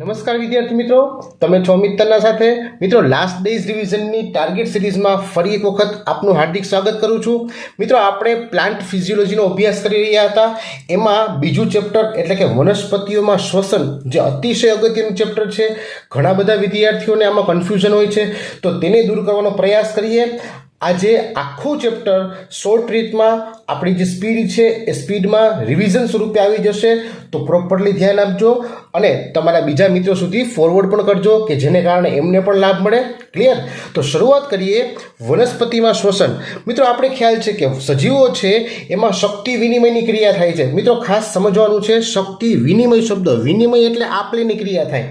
નમસ્કાર વિદ્યાર્થી મિત્રો, તમે છો મિત્તરના સાથે. મિત્રો, લાસ્ટ ડેઝ રિવિઝનની ટાર્ગેટ સિરીઝમાં ફરી એક વખત આપનું હાર્દિક સ્વાગત કરું છું. મિત્રો, આપણે પ્લાન્ટ ફિઝિયોલોજીનો અભ્યાસ કરી રહ્યા હતા. એમાં બીજું ચેપ્ટર એટલે કે વનસ્પતિઓમાં શ્વસન, જે અતિશય અગત્યનું ચેપ્ટર છે. ઘણા બધા વિદ્યાર્થીઓને આમાં કન્ફ્યુઝન હોય છે, તો તેને દૂર કરવાનો પ્રયાસ કરીએ. આજે આખું ચેપ્ટર શોર્ટ રીતમાં આપણી જે સ્પીડ છે એ સ્પીડમાં રિવિઝન સ્વરૂપે આવી જશે, તો પ્રોપરલી ધ્યાન આપજો અને તમારા બીજા મિત્રો સુધી ફોરવર્ડ પણ કરજો કે જેને કારણે એમને પણ લાભ મળે. ક્લિયર? તો શરૂઆત કરીએ વનસ્પતિમાં શ્વસન. મિત્રો, આપણે ખ્યાલ છે કે સજીવો છે એમાં શક્તિ વિનિમયની ક્રિયા થાય છે. મિત્રો, ખાસ સમજવાનું છે, શક્તિ વિનિમય શબ્દ, વિનિમય એટલે આપલેની ક્રિયા થાય,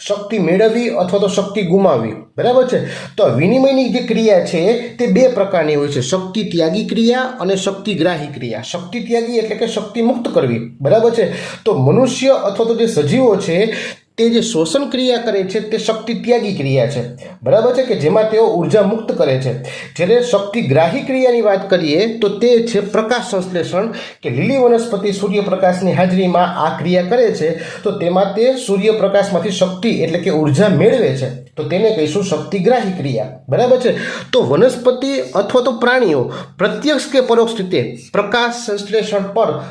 શક્તિ મેળવવી અથવા તો શક્તિ ગુમાવવી. બરાબર છે? તો વિનિમયની જે ક્રિયા છે તે બે પ્રકારની હોય છે, શક્તિ ત્યાગી ક્રિયા અને શક્તિ ગ્રાહી ક્રિયા. શક્તિ ત્યાગી એટલે કે શક્તિ મુક્ત કરવી. બરાબર છે? તો મનુષ્ય અથવા તો જે સજીવો છે તે જે શોષણ ક્રિયા કરે છે તે શક્તિ ત્યાગી ક્રિયા છે. બરાબર છે? કે જેમાં તેઓ ઉર્જા મુક્ત કરે છે. જ્યારે શક્તિ ગ્રાહી ક્રિયાની વાત કરીએ તો તે છે પ્રકાશ સંશ્લેષણ, કે લીલી વનસ્પતિ સૂર્યપ્રકાશની હાજરીમાં આ ક્રિયા કરે છે, તો તેમાં તે સૂર્યપ્રકાશમાંથી શક્તિ એટલે કે ઉર્જા મેળવે છે, તો તેને કહીશું શક્તિગ્રાહી ક્રિયા. બરાબર છે? તો વનસ્પતિ અથવા તો પ્રાણીઓ પ્રત્યક્ષ કે પરોક્ષ રીતે પ્રકાશ સંશ્લેષણ પર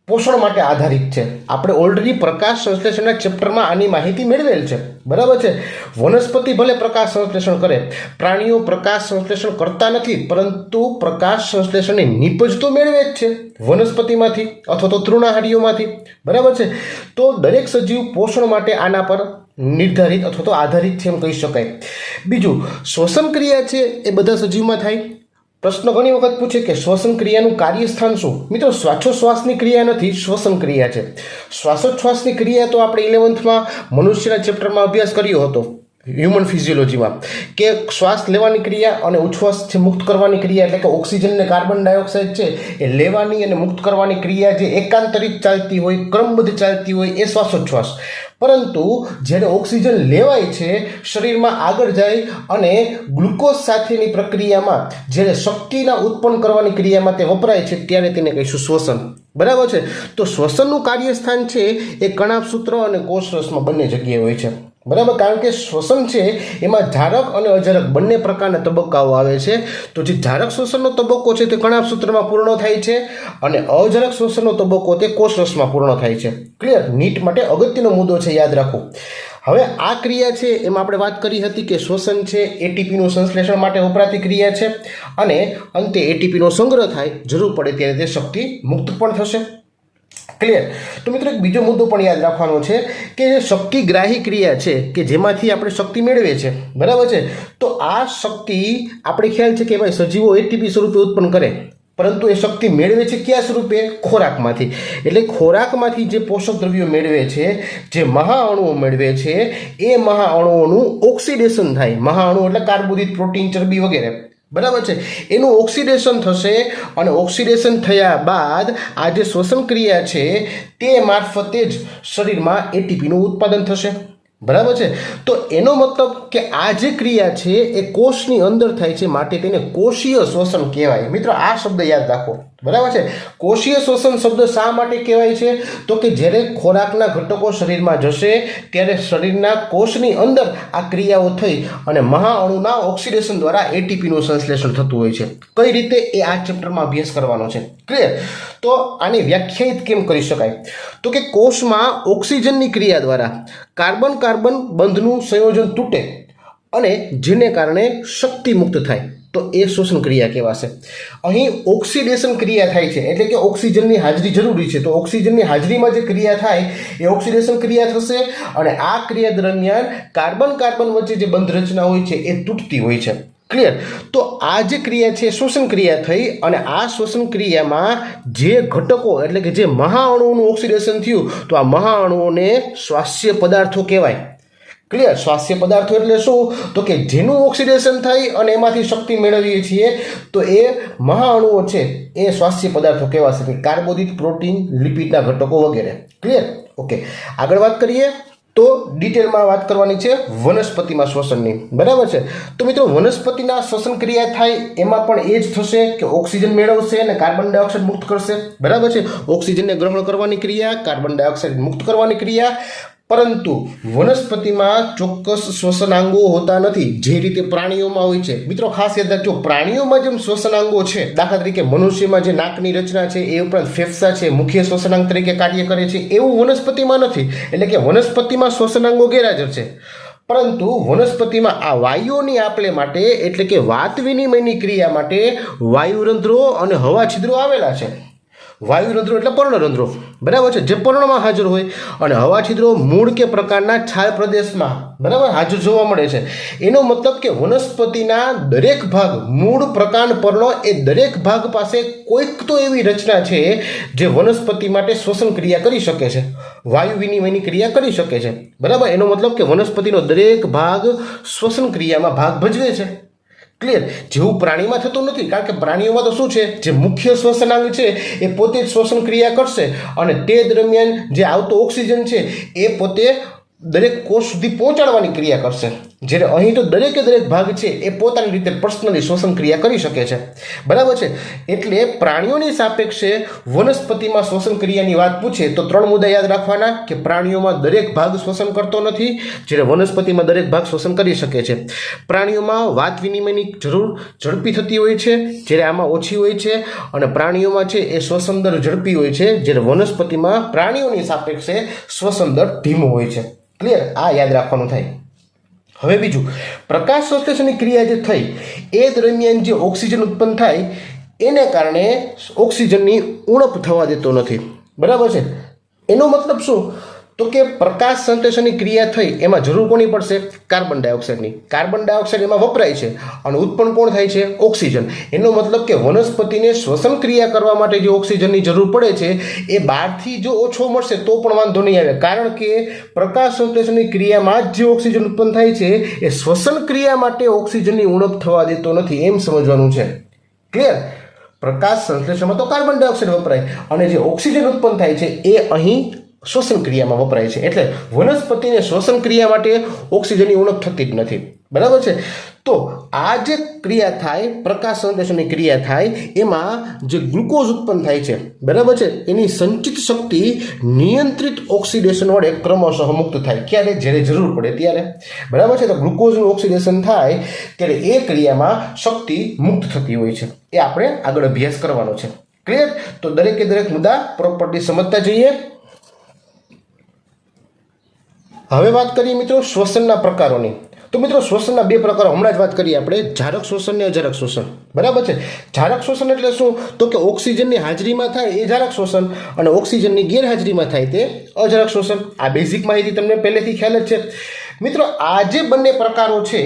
પોષણ માટે આધારિત છે. આપણે ઓલરેડી પ્રકાશ સંશ્લેષણના ચેપ્ટરમાં આની માહિતી મેળવેલ છે. બરાબર છે? વનસ્પતિ ભલે પ્રકાશ સંશ્લેષણ કરે, પ્રાણીઓ પ્રકાશ સંશ્લેષણ કરતા નથી, પરંતુ પ્રકાશ સંશ્લેષણની નીપજ તો મેળવે જ છે વનસ્પતિમાંથી અથવા તો તૃણાહારીઓમાંથી. બરાબર છે? તો દરેક સજીવ પોષણ માટે આના પર નિર્ધારિત અથવા તો આધારિત છે એમ કહી શકાય. બીજું, શ્વસન ક્રિયા છે એ બધા સજીવમાં થાય. પ્રશ્ન ઘણી વખત પૂછે કે શ્વસન ક્રિયાનું કાર્યસ્થાન શું? મિત્રો, શ્વાસોશ્વાસની ક્રિયા નથી, શ્વસન ક્રિયા છે. શ્વાસોચ્છ્વાસની ક્રિયા તો આપણે 11th મનુષ્યના ચેપ્ટરમાં અભ્યાસ કર્યો હતો, હ્યુમન ફિઝિયોલોજીમાં, કે શ્વાસ લેવાની ક્રિયા અને ઉચ્છ્વાસ છે મુક્ત કરવાની ક્રિયા, એટલે કે ઓક્સિજન અને કાર્બન ડાયોક્સાઇડ છે એ લેવાની અને મુક્ત કરવાની ક્રિયા જે એકાંતરિત ચાલતી હોય, ક્રમબદ્ધ ચાલતી હોય, એ શ્વાસોચ્છ્વાસ. પરંતુ જ્યારે ઓક્સિજન લેવાય છે, શરીરમાં આગળ જાય અને ગ્લુકોઝ સાથેની પ્રક્રિયામાં જ્યારે શક્તિના ઉત્પન્ન કરવાની ક્રિયામાં તે વપરાય છે, ત્યારે તેને કહીશું શ્વસન. બરાબર છે? તો શ્વસનનું કાર્યસ્થાન છે એ કણાભસૂત્ર અને કોષરસમાં બંને જગ્યાએ હોય છે. બરાબર? કારણ કે શ્વસન છે એમાં ધારક અને અજારક બંને પ્રકારના તબક્કાઓ આવે છે. તો જે ધારક શ્વસનનો તબક્કો છે તે કણાભસૂત્રમાં પૂર્ણ થાય છે અને અજારક શ્વસનનો તબક્કો તે કોષરસમાં પૂર્ણ થાય છે. ક્લિયર? નીટ માટે અગત્યનો મુદ્દો છે, યાદ રાખો. હવે આ ક્રિયા છે એમાં આપણે વાત કરી હતી કે શ્વસન છે એટીપીનું સંશ્લેષણ માટે વપરાતી ક્રિયા છે અને અંતે એટીપીનો સંગ્રહ થાય, જરૂર પડે ત્યારે તે શક્તિ મુક્ત પણ થશે. ક્લિયર? તો મિત્રો, એક બીજો મુદ્દો પણ યાદ રાખવાનો છે કે જે શક્તિગ્રાહી ક્રિયા છે કે જેમાંથી આપણે શક્તિ મેળવીએ છીએ. બરાબર છે? તો આ શક્તિ આપણે ખ્યાલ છે કે ભાઈ સજીવો એટીપી સ્વરૂપે ઉત્પન્ન કરે, પરંતુ એ શક્તિ મેળવે છે કયા સ્વરૂપે? ખોરાકમાંથી. એટલે ખોરાકમાંથી જે પોષક દ્રવ્યો મેળવે છે, જે મહાઅણુઓ મેળવે છે, એ મહાઅણુઓનું ઓક્સિડેશન થાય. મહાઅણુ એટલે કાર્બોદિત, પ્રોટીન, ચરબી વગેરે. બરાબર છે? એનું ઓક્સિડેશન થશે અને ઓક્સિડેશન થયા બાદ આ જે શ્વસન ક્રિયા છે તે મારફતે જ શરીરમાં એટીપીનું ઉત્પાદન થશે. બરાબર છે? તો એનો મતલબ કે આ જે ક્રિયા છે એ કોષની અંદર થાય છે, માટે તેને કોષીય શ્વસન કહેવાય. મિત્રો, આ શબ્દ યાદ રાખો. બરાબર છે? કોષીય શ્વસન શબ્દ શા માટે કહેવાય છે? તો કે જ્યારે ખોરાકના ઘટકો શરીરમાં જશે ત્યારે શરીરના કોષની અંદર આ ક્રિયાઓ થઈ અને મહાઅણુના ઓક્સિડેશન દ્વારા એટીપીનું સંશ્લેષણ થતું હોય છે. કઈ રીતે? એ આ ચેપ્ટરમાં અભ્યાસ કરવાનો છે. ક્લિયર? તો આને વ્યાખ્યાયિત કેમ કરી શકાય? તો કે કોષમાં ઓક્સિજનની ક્રિયા દ્વારા કાર્બન કાર્બન બંધનું સંયોજન તૂટે અને જેને કારણે શક્તિ મુક્ત થાય, તો એ શ્વસન ક્રિયા કહેવાશે. અહીં ઓક્સિડેશન ક્રિયા થાય છે, એટલે કે ઓક્સિજનની હાજરી જરૂરી છે, તો ઓક્સિજનની હાજરીમાં જે ક્રિયા થાય એ ઓક્સિડેશન ક્રિયા થશે અને આ ક્રિયા દરમિયાન કાર્બન કાર્બન વચ્ચે જે બંધ રચના હોય છે એ તૂટતી હોય છે. ક્લિયર? તો આ જે ક્રિયા છે શ્વસન ક્રિયા થઈ અને આ શ્વસન ક્રિયામાં જે ઘટકો એટલે કે જે મહાઅણુઓનું ઓક્સિડેશન થયું, તો આ મહાઅણુઓને શ્વાસ્ય પદાર્થો કહેવાય. ક્લિયર? શ્વાસ્ય પદાર્થો એટલે શું? તો કે જેનું ઓક્સિડેશન થઈ અને એમાંથી શક્તિ મેળવીએ છીએ, તો એ મહાઅણુઓ છે એ શ્વાસ્ય પદાર્થો કહેવાશે, કાર્બોદિત, પ્રોટીન, લિપિડના ઘટકો વગેરે. ક્લિયર? ઓકે, આગળ વાત કરીએ. તો ડિટેલમાં વાત કરવાની છે વનસ્પતિમાં શ્વસનની. બરાબર છે? તો મિત્રો, વનસ્પતિના શ્વસન ક્રિયા થાય એમાં પણ એ જ થશે કે ઓક્સિજન મેળવશે અને કાર્બન ડાયોક્સાઇડ મુક્ત કરશે. બરાબર છે? ઓક્સિજનને ગ્રહણ કરવાની ક્રિયા, કાર્બન ડાયોક્સાઇડ મુક્ત કરવાની ક્રિયા, પરંતુ વનસ્પતિમાં ચોક્કસ શ્વસનાંગો હોતા નથી, જે રીતે પ્રાણીઓમાં હોય છે. મિત્રો ખાસ યાદ રાખજો, પ્રાણીઓમાં જેમ શ્વસનાંગો છે, દાખલા તરીકે મનુષ્યમાં જે નાકની રચના છે, એ ઉપરાંત ફેફસા છે મુખ્ય શ્વસનાંગ તરીકે કાર્ય કરે છે, એવું વનસ્પતિમાં નથી. એટલે કે વનસ્પતિમાં શ્વસનાંગો ગેરહાજર છે, પરંતુ વનસ્પતિમાં આ વાયુઓની આપલે માટે એટલે કે વાત વિનિમયની ક્રિયા માટે વાયુરંધ્રો અને હવા છિદ્રો આવેલા છે. વાયુરંધ્રો એટલે પર્ણરંધ્રો, બરાબર છે, જે પર્ણમાં હાજર હોય, અને હવા છિદ્રો મૂળ કે પ્રકારના છાલ પ્રદેશમાં બરાબર હાજર જોવા મળે છે. એનો મતલબ કે વનસ્પતિના દરેક ભાગ, મૂળ, પ્રકાંડ, પર્ણો, એ દરેક ભાગ પાસે કોઈક તો એવી રચના છે જે વનસ્પતિ માટે શ્વસન ક્રિયા કરી શકે છે, વાયુ વિનિમયની ક્રિયા કરી શકે છે. બરાબર, એનો મતલબ કે વનસ્પતિનો દરેક ભાગ શ્વસન ક્રિયામાં ભાગ ભજવે છે. ક્લિયર? જેવું પ્રાણીમાં થતું નથી, કારણ કે પ્રાણીઓમાં તો શું છે, જે મુખ્ય શ્વસનાંગ છે એ પોતે જ શ્વસન ક્રિયા કરશે, અને તે દરમિયાન જે આવતો ઓક્સિજન છે એ પોતે દરેક કોષ સુધી પહોંચાડવાની ક્રિયા કરશે. જ્યારે અહીં તો દરેકે દરેક ભાગ છે એ પોતાની રીતે પર્સનલી શ્વસન ક્રિયા કરી શકે છે. બરાબર છે. એટલે પ્રાણીઓની સાપેક્ષે વનસ્પતિમાં શ્વસન ક્રિયાની વાત પૂછે તો 3 મુદ્દા યાદ રાખવાના, કે પ્રાણીઓમાં દરેક ભાગ શ્વસન કરતો નથી, જ્યારે વનસ્પતિમાં દરેક ભાગ શ્વસન કરી શકે છે. પ્રાણીઓમાં વાત વિનિમયની જરૂર ઝડપી થતી હોય છે, જ્યારે આમાં ઓછી હોય છે, અને પ્રાણીઓમાં છે એ શ્વસન દર ઝડપી હોય છે, જ્યારે વનસ્પતિમાં પ્રાણીઓની સાપેક્ષે શ્વસન દર ધીમો હોય છે. ક્લિયર? આ યાદ રાખવાનું થાય. હવે બીજું, પ્રકાશ સંશ્લેષણની ક્રિયા જે થઈ એ દરમિયાન જે ઓક્સિજન ઉત્પન્ન થાય એને કારણે ઓક્સિજનની ઉણપ થવા દેતો નથી. બરાબર છે. એનો મતલબ શું? તો કે પ્રકાશ સંશ્લેષણની ક્રિયા થઈ એમાં જરૂર કોની પડશે? કાર્બન ડાયોક્સાઇડની. કાર્બન ડાયોક્સાઇડ એમાં વપરાય છે અને ઉત્પન્ન કોણ થાય છે? ઓક્સિજન. એનો મતલબ કે વનસ્પતિને શ્વસન ક્રિયા કરવા માટે જે ઓક્સિજનની જરૂર પડે છે એ બહારથી જો ઓછો મળશે તો પણ વાંધો નહીં આવે, કારણ કે પ્રકાશ સંશ્લેષણની ક્રિયામાં જ જે ઓક્સિજન ઉત્પન્ન થાય છે એ શ્વસન ક્રિયા માટે ઓક્સિજનની ઉણપ થવા દેતો નથી, એમ સમજવાનું છે. ક્લિયર? પ્રકાશ સંશ્લેષણમાં તો કાર્બન ડાયોક્સાઇડ વપરાય, અને જે ઓક્સિજન ઉત્પન્ન થાય છે એ અહીં શ્વસન ક્રિયામાં વપરાય છે. એટલે વનસ્પતિને શ્વસન ક્રિયા માટે ઓક્સિજનની ઉણપ થતી જ નથી. બરાબર છે. તો આ જે ક્રિયા થાય, પ્રકાશ સંશ્લેષણની ક્રિયા થાય, એમાં જે ગ્લુકોઝ ઉત્પન્ન થાય છે, બરાબર છે, એની સંચિત શક્તિ નિયંત્રિત ઓક્સિડેશન વડે ક્રમશઃ મુક્ત થાય. ક્યારે? જ્યારે જરૂર પડે ત્યારે. બરાબર છે. તો ગ્લુકોઝનું ઓક્સિડેશન થાય ત્યારે એ ક્રિયામાં શક્તિ મુક્ત થતી હોય છે. એ આપણે આગળ અભ્યાસ કરવાનો છે. ક્લિયર? તો દરેકે દરેક મુદ્દા પ્રોપરલી સમજતા જઈએ. હવે વાત કરીએ મિત્રો શ્વસનના પ્રકારોની. તો મિત્રો શ્વસનના 2 પ્રકારો હમણાં જ વાત કરીએ આપણે, જારક શ્વસન અને અજારક શ્વસન. બરાબર છે. જારક શ્વસન એટલે શું? તો કે ઓક્સિજનની હાજરીમાં થાય એ જારક શ્વસન, અને ઓક્સિજનની ગેરહાજરીમાં થાય તે અજારક શ્વસન. આ બેઝિક માહિતી તમને પહેલેથી ખ્યાલ જ છે. મિત્રો આ જે બંને પ્રકારો છે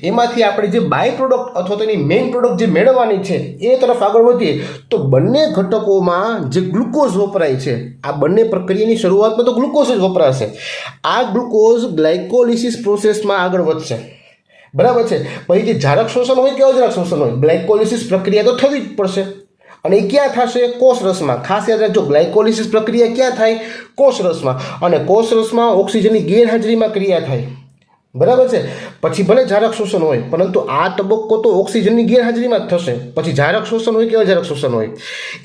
એમાંથી આપણે જે બાય પ્રોડક્ટ અથવા તો એની મેઇન પ્રોડક્ટ જે મેળવવાની છે એ તરફ આગળ વધીએ તો બંને ઘટકોમાં જે ગ્લુકોઝ વપરાય છે, આ બંને પ્રક્રિયાની શરૂઆતમાં તો ગ્લુકોઝ જ વપરાશે. આ ગ્લુકોઝ ગ્લાયકોલિસિસ પ્રોસેસમાં આગળ વધશે. બરાબર છે. પછી જે જારક શ્વસન હોય કે અજારક શ્વસન હોય, ગ્લાયકોલિસિસ પ્રક્રિયા તો થવી જ પડશે. અને એ ક્યાં થશે? કોષરસમાં. ખાસ યાદ રાખજો, ગ્લાયકોલિસિસ પ્રક્રિયા ક્યાં થાય? કોષરસમાં. અને કોષરસમાં ઓક્સિજનની ગેરહાજરીમાં ક્રિયા થાય. બરાબર છે. પછી ભલે જારક શ્વસન હોય, પરંતુ આ તબક્કો તો ઓક્સિજનની ગેરહાજરીમાં જ થશે. પછી જારક શ્વસન હોય કે અજારક શ્વસન હોય,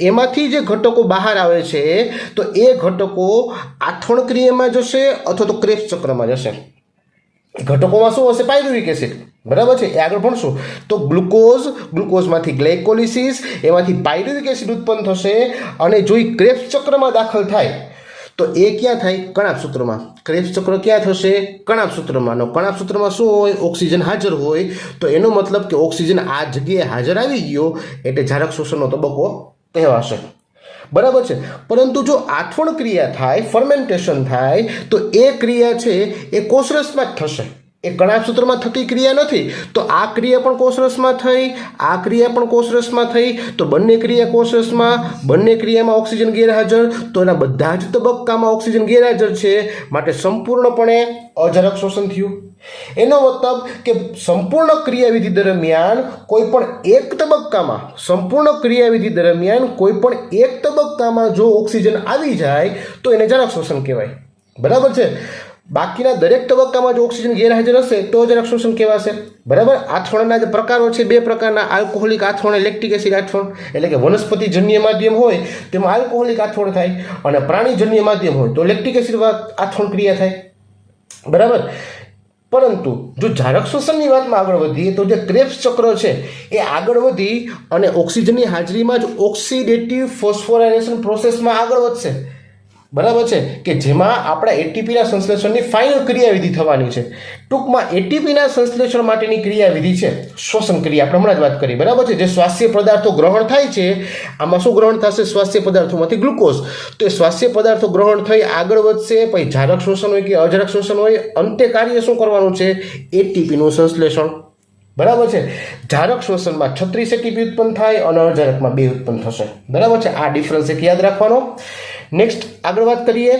એમાંથી જે ઘટકો બહાર આવે છે તો એ ઘટકો આથવણ ક્રિયામાં જશે અથવા તો ક્રેબ્સ ચક્રમાં જશે. ઘટકોમાં શું હશે? Pyruvic acid. બરાબર છે. એ આગળ ભણશું. તો ગ્લુકોઝમાંથી ગ્લાયકોલિસિસ, એમાંથી પાયરુવિક એસિડ ઉત્પન્ન થશે, અને જો એ ક્રેબ્સ ચક્રમાં દાખલ થાય તો એ ક્યાં થાય? કણાભ સૂત્રમાં. ક્રેબ્સ ચક્ર ક્યાં થશે? કણાભ સૂત્રમાં. કણાભ સૂત્રમાં શું હોય? ઓક્સિજન હાજર હોય. તો એનો મતલબ કે ઓક્સિજન આ જગ્યાએ હાજર આવી ગયો એટલે જારક શ્વસનનો તબક્કો કહેવાશે. બરાબર છે. પરંતુ જો આથવણ ક્રિયા થાય, ફર્મેન્ટેશન થાય, તો એ ક્રિયા છે એ કોષરસમાં જ થશે. એ કણાભ સૂત્રમાં થતી ક્રિયા નથી. તો આ ક્રિયા પણ કોષરસમાં થઈ, આ ક્રિયા પણ કોષરસમાં થઈ. તો બંને ક્રિયા કોષરસમાં, બંને ક્રિયામાં ઓક્સિજન ગેરહાજર. તો એના બધા જ તબક્કામાં ઓક્સિજન ગેરહાજર છે, માટે સંપૂર્ણપણે અજારક શ્વસન થયું. એનો મતલબ કે સંપૂર્ણ ક્રિયાવિધિ દરમિયાન કોઈ પણ એક તબક્કામાં, સંપૂર્ણ ક્રિયાવિધિ દરમિયાન કોઈ પણ એક તબક્કામાં જો ઓક્સિજન આવી જાય તો એને જારક શ્વસન કહેવાય. બરાબર છે. બાકીના દરેક તબક્કામાં જો ઓક્સિજન ગેરહાજર હશે તો અજારક શ્વસન કહેવાશે. બરાબર. આથવણના જે પ્રકારો છે 2 પ્રકારના, આલ્કોહોલિક આથવણ, લેક્ટિક એસિડ આથવણ. એટલે કે વનસ્પતિજન્ય માધ્યમ હોય તેમાં આલ્કોહોલિક આથવણ થાય, અને પ્રાણીજન્ય માધ્યમ હોય તો લેક્ટિક એસિડ આથવણ ક્રિયા થાય. બરાબર. પરંતુ જો ઝારક શોષણની વાતમાં આગળ વધીએ તો જે ક્રેબ્સ ચક્ર છે એ આગળ વધી અને ઓક્સિજનની હાજરીમાં જ ઓક્સિડેટિવ ફોસ્ફોરાયલેશન પ્રોસેસમાં આગળ વધશે. બરાબર છે, કે જેમાં આપણા એટીપીના સંશ્લેષણની ફાઇનલ ક્રિયાવિધિ થવાની છે. ટૂંકમાં એટીપીના સંશ્લેષણ માટેની ક્રિયાવિધિ છે શ્વસન ક્રિયા, આપણે હમણાં જ વાત કરી. બરાબર છે, જે સ્વાસ્થ્ય પદાર્થો ગ્રહણ થાય છે, આમાં શું ગ્રહણ થશે? સ્વાસ્થ્ય પદાર્થોમાંથી ગ્લુકોઝ. તો એ સ્વાસ્થ્ય પદાર્થો ગ્રહણ થઈ આગળ વધશે, પછી ઝારક શોષણ હોય કે અજારક શોષણ હોય, અંતે કાર્ય શું કરવાનું છે? એટીપીનું સંશ્લેષણ. બરાબર છે. ઝારક શોષણમાં 36 એટીપી ઉત્પન્ન થાય અને અજારકમાં 2 ઉત્પન્ન થશે. બરાબર છે, આ ડિફરન્સ એક યાદ રાખવાનો. નેક્સ્ટ આગળ વાત કરીએ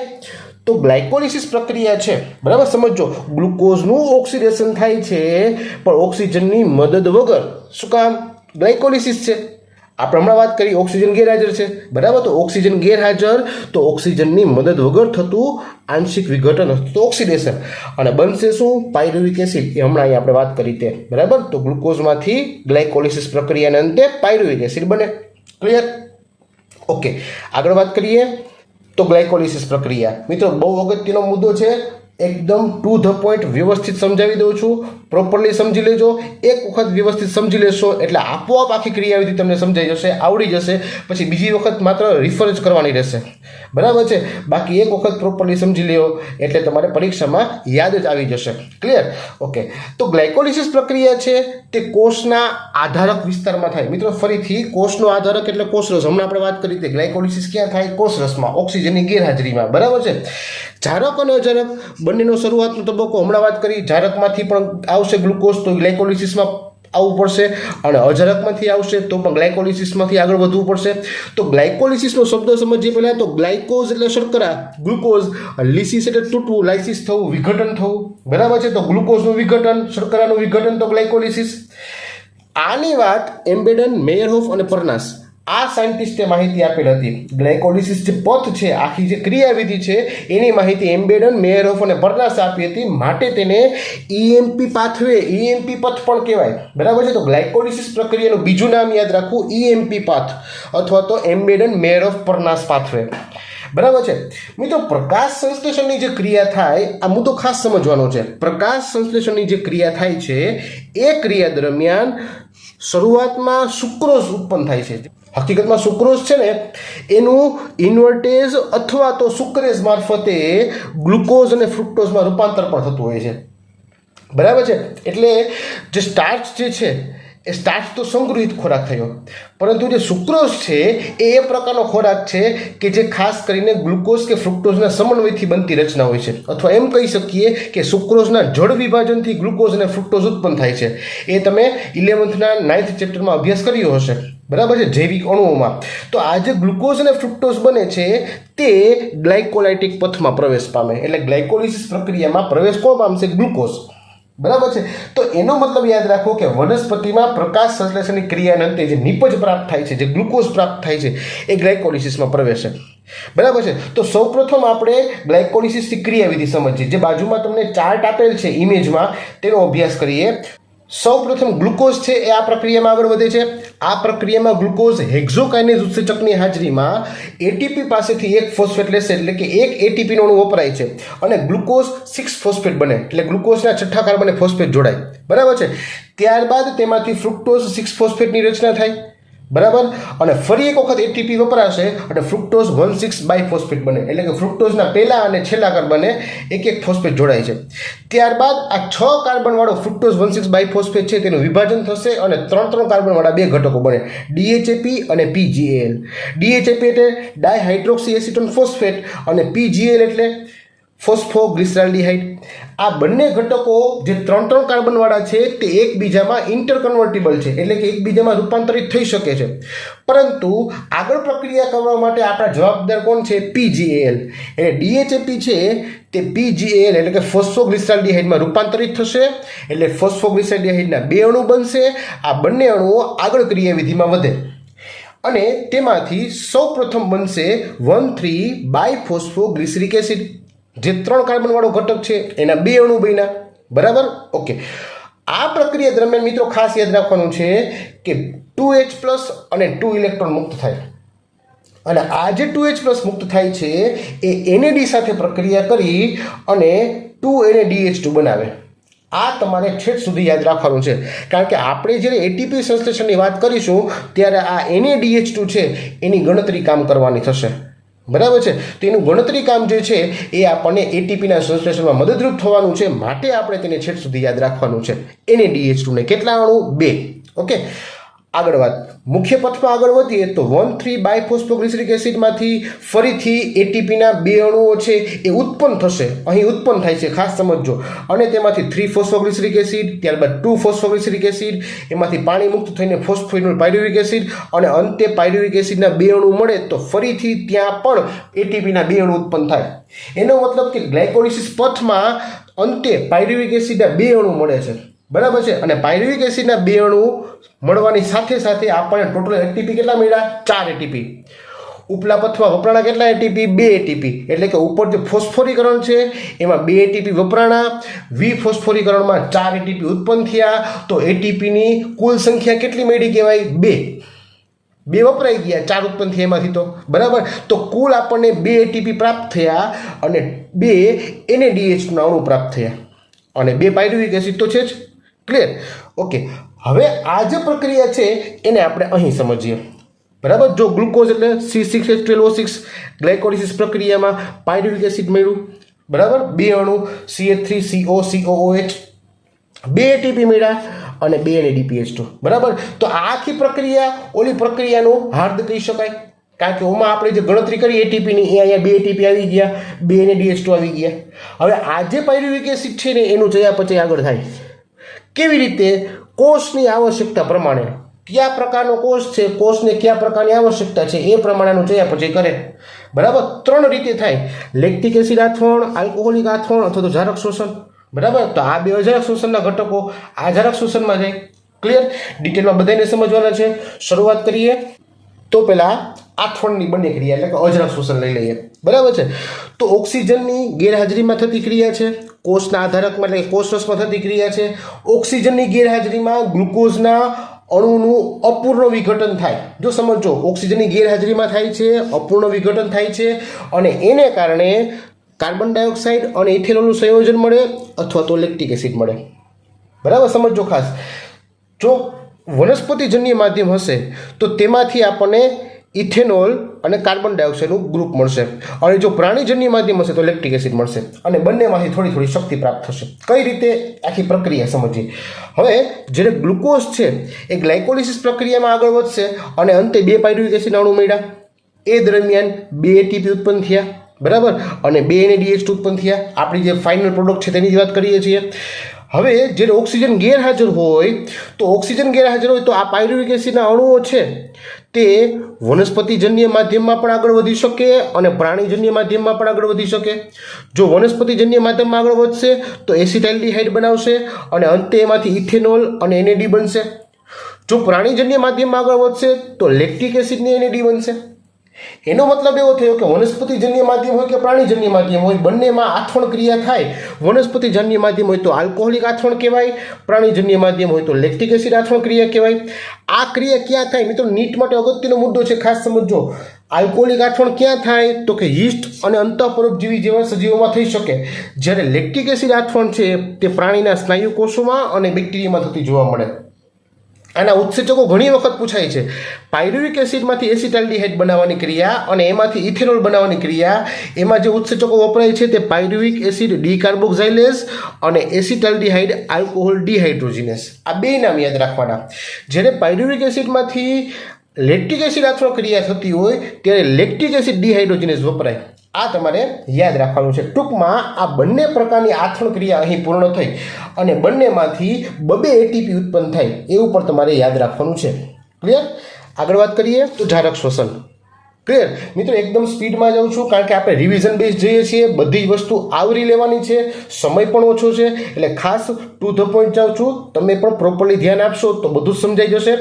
તો ગ્લાયકોલિસિસ પ્રક્રિયા છે. બરાબર, સમજો ગ્લુકોઝનું ઓક્સિડેશન થાય છે પણ ઓક્સિજનની મદદ વગર. શું કામ? ગ્લાયકોલિસિસ છે. આપણે હમણાં વાત કરી ઓક્સિજન ગેરહાજર છે. બરાબર, તો ઓક્સિજન ગેરહાજર તો ઓક્સિજનની મદદ વગર થતું આંશિક વિઘટન તો ઓક્સિડેશન, અને બનશે શું? Pyruvic acid. એ હમણાં અહીં આપણે વાત કરી તે. બરાબર, તો ગ્લુકોઝમાંથી ગ્લાયકોલિસિસ પ્રક્રિયાને અંતે પાયરુવિક એસિડ બને. ક્લિયર? ઓકે, આગળ વાત કરીએ તો ગ્લાયકોલિસિસ પ્રક્રિયા. મિત્રો બહુ અગત્યનો મુદ્દો છે, એકદમ ટુ ધ પોઈન્ટ વ્યવસ્થિત સમજાવી દઉં છું. પ્રોપરલી સમજી લેજો. એક વખત વ્યવસ્થિત સમજી લેશો એટલે આપોઆપ આખી ક્રિયાવિધિ તમને સમજાઈ જશે, આવડી જશે. પછી બીજી વખત માત્ર રિફર જ કરવાની રહેશે. બરાબર છે, બાકી એક વખત પ્રોપરલી સમજી લ્યો એટલે તમારે પરીક્ષામાં યાદ જ આવી જશે. ક્લિયર? ઓકે, તો ગ્લાયકોલિસિસ પ્રક્રિયા છે તે કોષના આધારક વિસ્તારમાં થાય. મિત્રો ફરીથી કોષનો આધારક એટલે કોષરસ. હમણાં આપણે વાત કરી તે ગ્લાયકોલિસિસ ક્યાં થાય? કોષરસમાં, ઓક્સિજનની ગેરહાજરીમાં. બરાબર છે. ઝારક અને અજારક બંનેનો શરૂઆતનો તબક્કો હમણાં વાત કરી. ઝારકમાંથી પણ આવશે ગ્લુકોઝ તો ગ્લાયકોલિસિસમાં આવવું પડશે, અને અજારકમાંથી આવશે તો પણ ગ્લાયકોલિસિસમાંથી આગળ વધવું પડશે. તો ગ્લાયકોલિસિસનો શબ્દ સમજીએ પહેલાં તો ગ્લાયકોઝ એટલે શર્કરા, ગ્લુકોઝ, લિસિસ એટલે તૂટવું, લાઇસિસ થવું, વિઘટન થવું. બરાબર છે, તો ગ્લુકોઝનું વિઘટન, શર્કરાનું વિઘટન તો ગ્લાયકોલિસિસ. આની વાત એમ્બેડન, મેયરહોફ અને પરનાસ આ સાયન્ટિસ્ટે માહિતી આપેલ હતી. ગ્લાયકોલિસિસ જે પથ છે, આખી જે ક્રિયાવિધિ છે એની માહિતી એમ્બેડન, મેયરહોફ અને પરનાસ આપી હતી. માટે તેને ઈએમપી પાથવે, ઈએમપી પથ પણ કહેવાય. બરાબર છે, તો ગ્લાયકોલિસિસ પ્રક્રિયાનું બીજું નામ યાદ રાખવું, ઈએમપી પાથ અથવા તો એમ્બેડન, મેયરહોફ, પરનાસ પાથવે. બરાબર છે. મિત્રો પ્રકાશ સંશ્લેષણની જે ક્રિયા થાય, આ મુદ્દો ખાસ સમજવાનો છે. પ્રકાશ સંશ્લેષણની જે ક્રિયા થાય છે એ ક્રિયા દરમિયાન શરૂઆતમાં સુક્રોઝ ઉત્પન્ન થાય છે. હકીકતમાં સુક્રોઝ છે ને એનું ઇન્વર્ટેઝ અથવા તો સુક્રેઝ મારફતે ગ્લુકોઝ અને ફ્રુક્ટોઝમાં રૂપાંતર પણ થતું હોય છે. બરાબર છે, એટલે જે સ્ટાર્ચ જે છે એ સ્ટાર્ચ તો સંગ્રહિત ખોરાક થયો, પરંતુ જે સુક્રોઝ છે એ પ્રકારનો ખોરાક છે કે જે ખાસ કરીને ગ્લુકોઝ કે ફ્રુક્ટોઝના સમન્વયથી બનતી રચના હોય છે. અથવા એમ કહી શકીએ કે સુક્રોઝના જળ વિભાજનથી ગ્લુકોઝ અને ફ્રુક્ટોઝ ઉત્પન્ન થાય છે. એ તમે 11th-ના 9th ચેપ્ટરમાં અભ્યાસ કર્યો હશે. બરાબર છે, જૈવિક અણુઓમાં. તો આ જે ગ્લુકોઝ અને ફ્રુક્ટોઝ બને છે તે ગ્લાયકોલાઇટિક પથમાં પ્રવેશ પામે. એટલે ગ્લાયકોલિસિસ પ્રક્રિયામાં પ્રવેશ કોણ પામશે? ગ્લુકોઝ. બરાબર છે, તો એનો મતલબ યાદ રાખો કે વનસ્પતિમાં પ્રકાશ સંશ્લેષણની ક્રિયાના અંતે જે નિપજ પ્રાપ્ત થાય છે, જે ગ્લુકોઝ પ્રાપ્ત થાય છે એ ગ્લાયકોલિસિસમાં પ્રવેશે. બરાબર છે, તો સૌપ્રથમ આપણે ગ્લાયકોલિસિસની ક્રિયાવિધિ સમજીએ. જે બાજુમાં તમને ચાર્ટ આપેલ છે ઇમેજમાં તેનો અભ્યાસ કરીએ. સૌપ્રથમ ગ્લુકોઝ છે એ આ પ્રક્રિયામાં આગળ વધે છે. આ પ્રક્રિયામાં ગ્લુકોઝ હેક્ઝોકાઇનેઝ ઉત્સેચકની હાજરીમાં એટીપી પાસેથી એક ફોસ્ફેટ લેશે, એટલે કે એક એટીપીનો અણુ વપરાય છે અને ગ્લુકોઝ 6 ફોસ્ફેટ બને, એટલે ગ્લુકોઝના છઠ્ઠા કાર્બને ફોસ્ફેટ જોડાય. બરાબર છે, ત્યારબાદ તેમાંથી ફ્રુક્ટોઝ 6 ફોસ્ફેટની રચના થાય. બરાબર, અને ફરી એક વખત એટીપી વપરાશે અને ફ્રુક્ટોઝ 1,6 બાયફોસ્ફેટ બને, એટલે કે ફ્રુક્ટોઝના પહેલા અને છેલ્લા કાર્બને એક ફોસ્ફેટ જોડાય છે. ત્યારબાદ આ 6 કાર્બનવાળો ફ્રુક્ટોઝ 1,6 બાયફોસ્ફેટ છે તેનું વિભાજન થશે અને 3 કાર્બનવાળા 2 ઘટકો બને, DHAP અને PGAL. DHAP એટલે ડાયહાઇડ્રોક્સી એસિટોન ફોસ્ફેટ અને PGAL એટલે ફોસ્ફોગ્લિસરાલ્ડિહાઇડ. આ બંને ઘટકો જે 3 કાર્બનવાળા છે તે એકબીજામાં ઇન્ટરકન્વર્ટિબલ છે, એટલે કે એકબીજામાં રૂપાંતરિત થઈ શકે છે. પરંતુ આગળ પ્રક્રિયા કરવા માટે આપણા જવાબદાર કોણ છે? PGAL. એટલે DHAP છે તે PGAL એટલે કે ફોસ્ફોગ્લિસરાલ્ડિહાઇડમાં રૂપાંતરિત થશે, એટલે ફોસ્ફોગ્લિસરાલ્ડિહાઇડના 2 અણુ બનશે. આ બંને અણુઓ આગળ ક્રિયાવિધિમાં વધે અને તેમાંથી સૌપ્રથમ બનશે 1,3 બાયફોસ્ફોગ્લિસરિક એસિડ. જે 3 કાર્બનવાળો ઘટક છે એના 2 અણુ બન્યા. બરાબર, ઓકે. આ પ્રક્રિયા દરમિયાન મિત્રો ખાસ યાદ રાખવાનું છે કે 2H+ અને 2 ઇલેક્ટ્રોન મુક્ત થાય, અને આ જે 2H+ મુક્ત થાય છે એ NAD સાથે પ્રક્રિયા કરી અને 2NADH2 બનાવે. આ તમારે છેક સુધી યાદ રાખવાનું છે, કારણ કે આપણે જ્યારે એટીપી સંશ્લેષણની વાત કરીશું ત્યારે આ NADH2 છે એની ગણતરી કામ કરવાની થશે. બરાબર છે. તો એનું ગણતરી કામ જે છે એ આપણને એટીપીના સંશ્લેષણમાં મદદરૂપ થવાનું છે, માટે આપણે તેને છેક સુધી યાદ રાખવાનું છે. NADH2 ને કેટલા અણુ? 2. ઓકે, આગળ વાત. મુખ્ય પથમાં આગળ વધીએ તો 1,3 બાયફોસ્ફોગ્લિસરિક એસિડમાંથી ફરીથી એટીપીના 2 અણુઓ છે એ ઉત્પન્ન થશે. અહીં ઉત્પન્ન થાય છે, ખાસ સમજજો. અને તેમાંથી 3 ફોસ્ફોગ્લિસરિક એસિડ, ત્યારબાદ 2 ફોસ્ફોગ્લિસરિક એસિડ, એમાંથી પાણી મુક્ત થઈને ફોસ્ફોઇનોલ પાયરુવિક એસિડ અને અંતે પાયરુવિક એસિડના 2 અણુ મળે તો ફરીથી ત્યાં પણ એટીપીના 2 અણુ ઉત્પન્ન થાય. એનો મતલબ કે ગ્લાયકોલિસિસ પથમાં અંતે પાયરુવિક એસિડના 2 અણુ મળે છે. બરાબર છે. અને પાયરુવિક એસિડના 2 અણુ મળવાની સાથે સાથે આપણને ટોટલ એટીપી કેટલા મળ્યા? 4 એટીપી. ઉપલા પથમાં વપરાણા કેટલા એટીપી? 2 એટીપી. એટલે કે ઉપર જે ફોસ્ફોરીકરણ છે એમાં 2 એટીપી વપરાણા, વિફોસ્ફોરીકરણમાં 4 એટીપી ઉત્પન્ન થયા. તો એટીપીની કુલ સંખ્યા કેટલી મળી કહેવાય? 2. 2 વપરાઈ ગયા, 4 ઉત્પન્ન થયા એમાંથી. તો બરાબર. તો કુલ આપણને 2 એટીપી પ્રાપ્ત થયા અને 2 NADH2 અણુ પ્રાપ્ત થયા અને 2 પાયરુવિક એસિડ તો છે જ. ક્લિયર? ઓકે, હવે આ જે પ્રક્રિયા છે એને આપણે અહીં સમજીએ. બરાબર. જો ગ્લુકોઝ એટલે C6H12O6 ગ્લાયકોલિસિસ પ્રક્રિયામાં પાયરુવિક એસિડ મળ્યું. બરાબર. 2 અણુ CH3COCOOH, 2 એટીપી મળ્યા અને 2 NADPH2. બરાબર. તો આ આખી પ્રક્રિયા ઓલી પ્રક્રિયાનું હાર્દ કહી શકાય, કારણ કે ઓમાં આપણે જે ગણતરી કરી એટીપીની એ અહીંયા 2 એટીપી આવી ગયા, 2 NADH2 આવી ગયા. હવે આ જે પાયરુવિક એસિડ છે ને એનું ચયાપચય આગળ થાય. કેવી રીતે? કોષની આવશ્યકતા પ્રમાણે. કયા પ્રકારનો કોષ છે, કોષને કયા પ્રકારની આવશ્યકતા છે એ પ્રમાણેનું ચયાપચય કરે. બરાબર. 3 રીતે થાય: લેક્ટિક એસિડ આથવણ, આલ્કોહોલિક આથવણ અથવા તો જારક શોષણ. બરાબર. તો આ 2 અજારક શોષણના ઘટકો આ જારક શોષણમાં જાય. ક્લિયર? ડિટેલમાં બધાને સમજવાના છે. શરૂઆત કરીએ તો પહેલા આથવણની બંને ક્રિયા એટલે કે અજરાક શોષણ લઈ લઈએ. બરાબર છે. તો ઓક્સિજનની ગેરહાજરીમાં થતી ક્રિયા છે, કોષના આધારકમાં એટલે કે કોષરસમાં થતી ક્રિયા છે. ઓક્સિજનની ગેરહાજરીમાં ગ્લુકોઝના અણુનું અપૂર્ણ વિઘટન થાય. જો સમજો, ઓક્સિજનની ગેરહાજરીમાં થાય છે, અપૂર્ણ વિઘટન થાય છે અને એને કારણે કાર્બન ડાયોક્સાઇડ અને ઇથેનોલનું સંયોજન મળે અથવા તો લેક્ટિક એસિડ મળે. બરાબર, સમજો ખાસ. જો વનસ્પતિજન્ય માધ્યમ હશે તો તેમાંથી આપણને ઇથેનોલ અને કાર્બન ડાયોક્સાઇડનું ગ્રુપ મળશે, અને જો પ્રાણીજન્ય માધ્યમ હશે તો લેક્ટિક એસિડ મળશે, અને બંનેમાંથી થોડી થોડી શક્તિ પ્રાપ્ત થશે. કઈ રીતે? આખી પ્રક્રિયા સમજીએ. હવે જ્યારે ગ્લુકોઝ છે એ ગ્લાયકોલિસિસ પ્રક્રિયામાં આગળ વધશે અને અંતે 2 પાયરુવિક એસિડ અણુ મળ્યા. એ દરમિયાન 2 એટીપી ઉત્પન્ન થયા. બરાબર. અને 2 NADH2 ઉત્પન્ન થયા. આપણી જે ફાઇનલ પ્રોડક્ટ છે તેની જ વાત કરીએ છીએ. હવે જ્યારે ઓક્સિજન ગેરહાજર હોય તો આ પાયરુવિક એસિડના અણુઓ છે તે વનસ્પતિજન્ય માધ્યમમાં પણ આગળ વધી શકે અને પ્રાણીજન્ય માધ્યમમાં પણ આગળ વધી શકે. જો વનસ્પતિજન્ય માધ્યમમાં આગળ વધશે તો એસિટાઇલડિહાઇડ બનાવશે અને અંતે એમાંથી ઇથેનોલ અને NAD બનશે. જો પ્રાણીજન્ય માધ્યમમાં આગળ વધશે તો લેક્ટિક એસિડની NAD બનશે. એનો મતલબ એવો થયો કે વનસ્પતિજન્ય માધ્યમ હોય કે પ્રાણીજન્ય માધ્યમ હોય, બંનેમાં આથવણ ક્રિયા થાય. વનસ્પતિજન્ય માધ્યમ હોય તો આલ્કોહોલિક આથવણ કહેવાય, પ્રાણીજન્ય માધ્યમ હોય તો લેક્ટિક એસિડ આથવણ ક્રિયા કહેવાય. આ ક્રિયા ક્યાં થાય? મિત્રો, નીટ માટે અગત્યનો મુદ્દો છે, ખાસ સમજો. આલ્કોહોલિક આથવણ ક્યાં થાય? તો કે યીસ્ટ અને અંતઃપરોપજીવી જેવા સજીવોમાં થઈ શકે, જ્યારે લેક્ટિક એસિડ આથવણ છે તે પ્રાણીના સ્નાયુ કોષોમાં અને બેક્ટેરિયામાં થતી જોવા મળે. આના ઉત્સેચકો ઘણી વખત પૂછાય છે. પાયરુવિક એસિડમાંથી એસિટાઇલડિહાઇડ બનાવવાની ક્રિયા અને એમાંથી ઇથેનોલ બનાવવાની ક્રિયા, એમાં જે ઉત્સેચકો વપરાય છે તે પાયરુવિક એસિડ ડીકાર્બોક્સાઇલેઝ અને એસિટાઇલડિહાઇડ આલ્કોહોલ ડિહાઇડ્રોજિનેઝ. આ 2 નામ યાદ રાખવાના. જ્યારે પાયરુવિક એસિડમાંથી લેક્ટિક એસિડ આથવણ ક્રિયા થતી હોય ત્યારે લેક્ટિક એસિડ ડિહાઇડ્રોજિનેઝ વપરાય. આ તમારે યાદ રાખવાનું છે. ટૂંકમાં આ બંને પ્રકારની આથવણ ક્રિયા અહીં પૂર્ણ થઈ અને બંનેમાંથી 2 એટીપી ઉત્પન્ન થાય એવું પણ તમારે યાદ રાખવાનું છે. ક્લિયર? આગળ વાત કરીએ તો જારક શોષણ. ક્લિયર? મિત્રો, એકદમ સ્પીડમાં જાઉં છું કારણ કે આપણે રિવિઝન બેઝ જઈએ છીએ, બધી જ વસ્તુ આવરી લેવાની છે, સમય પણ ઓછો છે, એટલે ખાસ ટુ ધ પોઈન્ટ જાઉં છું. તમે પણ પ્રોપરલી ધ્યાન આપશો તો બધું જ સમજાઈ જશે.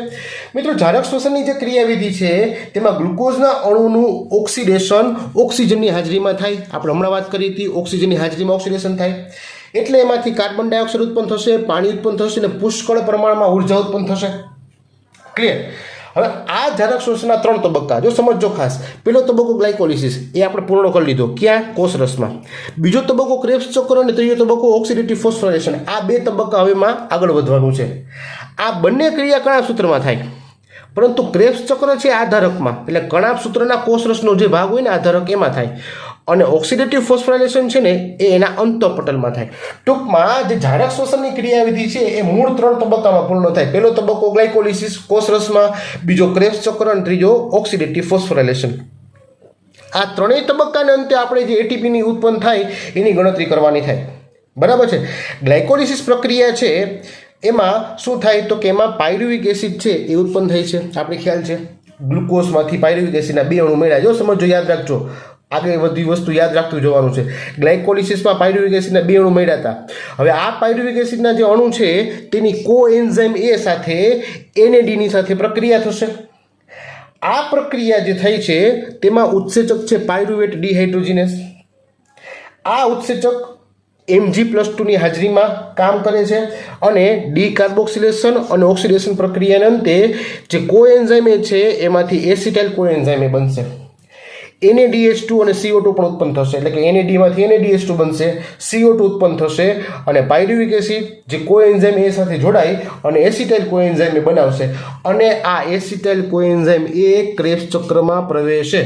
મિત્રો, જારક શોષણની જે ક્રિયાવિધિ છે તેમાં ગ્લુકોઝના અણુનું ઓક્સિડેશન ઓક્સિજનની હાજરીમાં થાય. આપણે હમણાં વાત કરી હતી, ઓક્સિજનની હાજરીમાં ઓક્સિડેશન થાય એટલે એમાંથી કાર્બન ડાયોક્સાઇડ ઉત્પન્ન થશે, પાણી ઉત્પન્ન થશે અને પુષ્કળ પ્રમાણમાં ઉર્જા ઉત્પન્ન થશે. ક્લિયર? હવે આ ધારક શ્વસનના 3 તબક્કા જો સમજો ખાસ. પહેલો તબક્કો ગ્લાયકોલિસિસ, એ આપણે પૂર્ણ કરી લીધો. ક્યાં? કોષરસમાં. બીજો તબક્કો ક્રેબ્સ ચક્ર અને ત્રીજો તબક્કો ઓક્સિડેટિવ ફોસ્ફોરાયલેશન. આ 2 તબક્કા હવેમાં આગળ વધવાનું છે. આ બંને ક્રિયા કણાભ સૂત્રમાં થાય, પરંતુ ક્રેબ્સ ચક્ર છે આધારકમાં, એટલે કણાભ સૂત્રના કોષરસનો જે ભાગ હોય ને આધારક એમાં થાય, અને ઓક્સિડેટિવ ફોસ્ફોરાયલેશન છે ને એ એના અંતઃપટલમાં થાય. ટૂંકમાં જે ધારક શ્વસનની ક્રિયાવિધિ છે એ મૂળ 3 તબક્કામાં પૂર્ણ થાય. પહેલો તબક્કો ગ્લાયકોલિસિસ કોષરસમાં, બીજો ક્રેબ્સ ચક્ર અને ત્રીજો ઓક્સિડેટિવ ફોસ્ફોરાયલેશન. આ ત્રણેય તબક્કાને અંતે આપણે જે એટીપીની ઉત્પન્ન થાય એની ગણતરી કરવાની થાય. બરાબર છે. ગ્લાયકોલિસિસ પ્રક્રિયા છે એમાં શું થાય તો કે એમાં પાયરુવિક એસિડ છે એ ઉત્પન્ન થાય છે. આપણે ખ્યાલ છે ગ્લુકોઝમાંથી પાયરુવિક એસિડના 2 અણુ મળ્યા. જો સમજો, યાદ રાખજો, આગળ બધી વસ્તુ યાદ રાખતું જવાનું છે. ગ્લાયકોલિસિસમાં પાયરુવિક એસિડના 2 અણુ મળ્યા હતા. હવે આ પાયરુવિક એસિડના જે અણુ છે તેની કોએન્ઝાઇમ એ સાથે NADની સાથે પ્રક્રિયા થશે. આ પ્રક્રિયા જે થઈ છે તેમાં ઉત્સેચક છે પાયરુવેટ ડિહાઇડ્રોજિનેસ. આ ઉત્સેચક Mg+2ની હાજરીમાં કામ કરે છે અને ડીકાર્બોક્સિલેશન અને ઓક્સિડેશન પ્રક્રિયાના અંતે જે કોએન્ઝાઇમ છે એમાંથી એસિટાઇલ કોએન્ઝાઇમ બનશે. NADH2 અને CO2 પણ ઉત્પન્ન થશે, એટલે કે NADમાંથી NADH2 બનશે, CO2 ઉત્પન્ન થશે અને પાયરુવિક એસિડ જે કોએન્ઝાઇમ એ સાથે જોડાઈ અને એસિટાઇલ કોએન્ઝાઇમ બનાવશે, અને આ એસિટાઇલ કોએન્ઝાઇમ એ ક્રેબ્સ ચક્રમાં પ્રવેશે.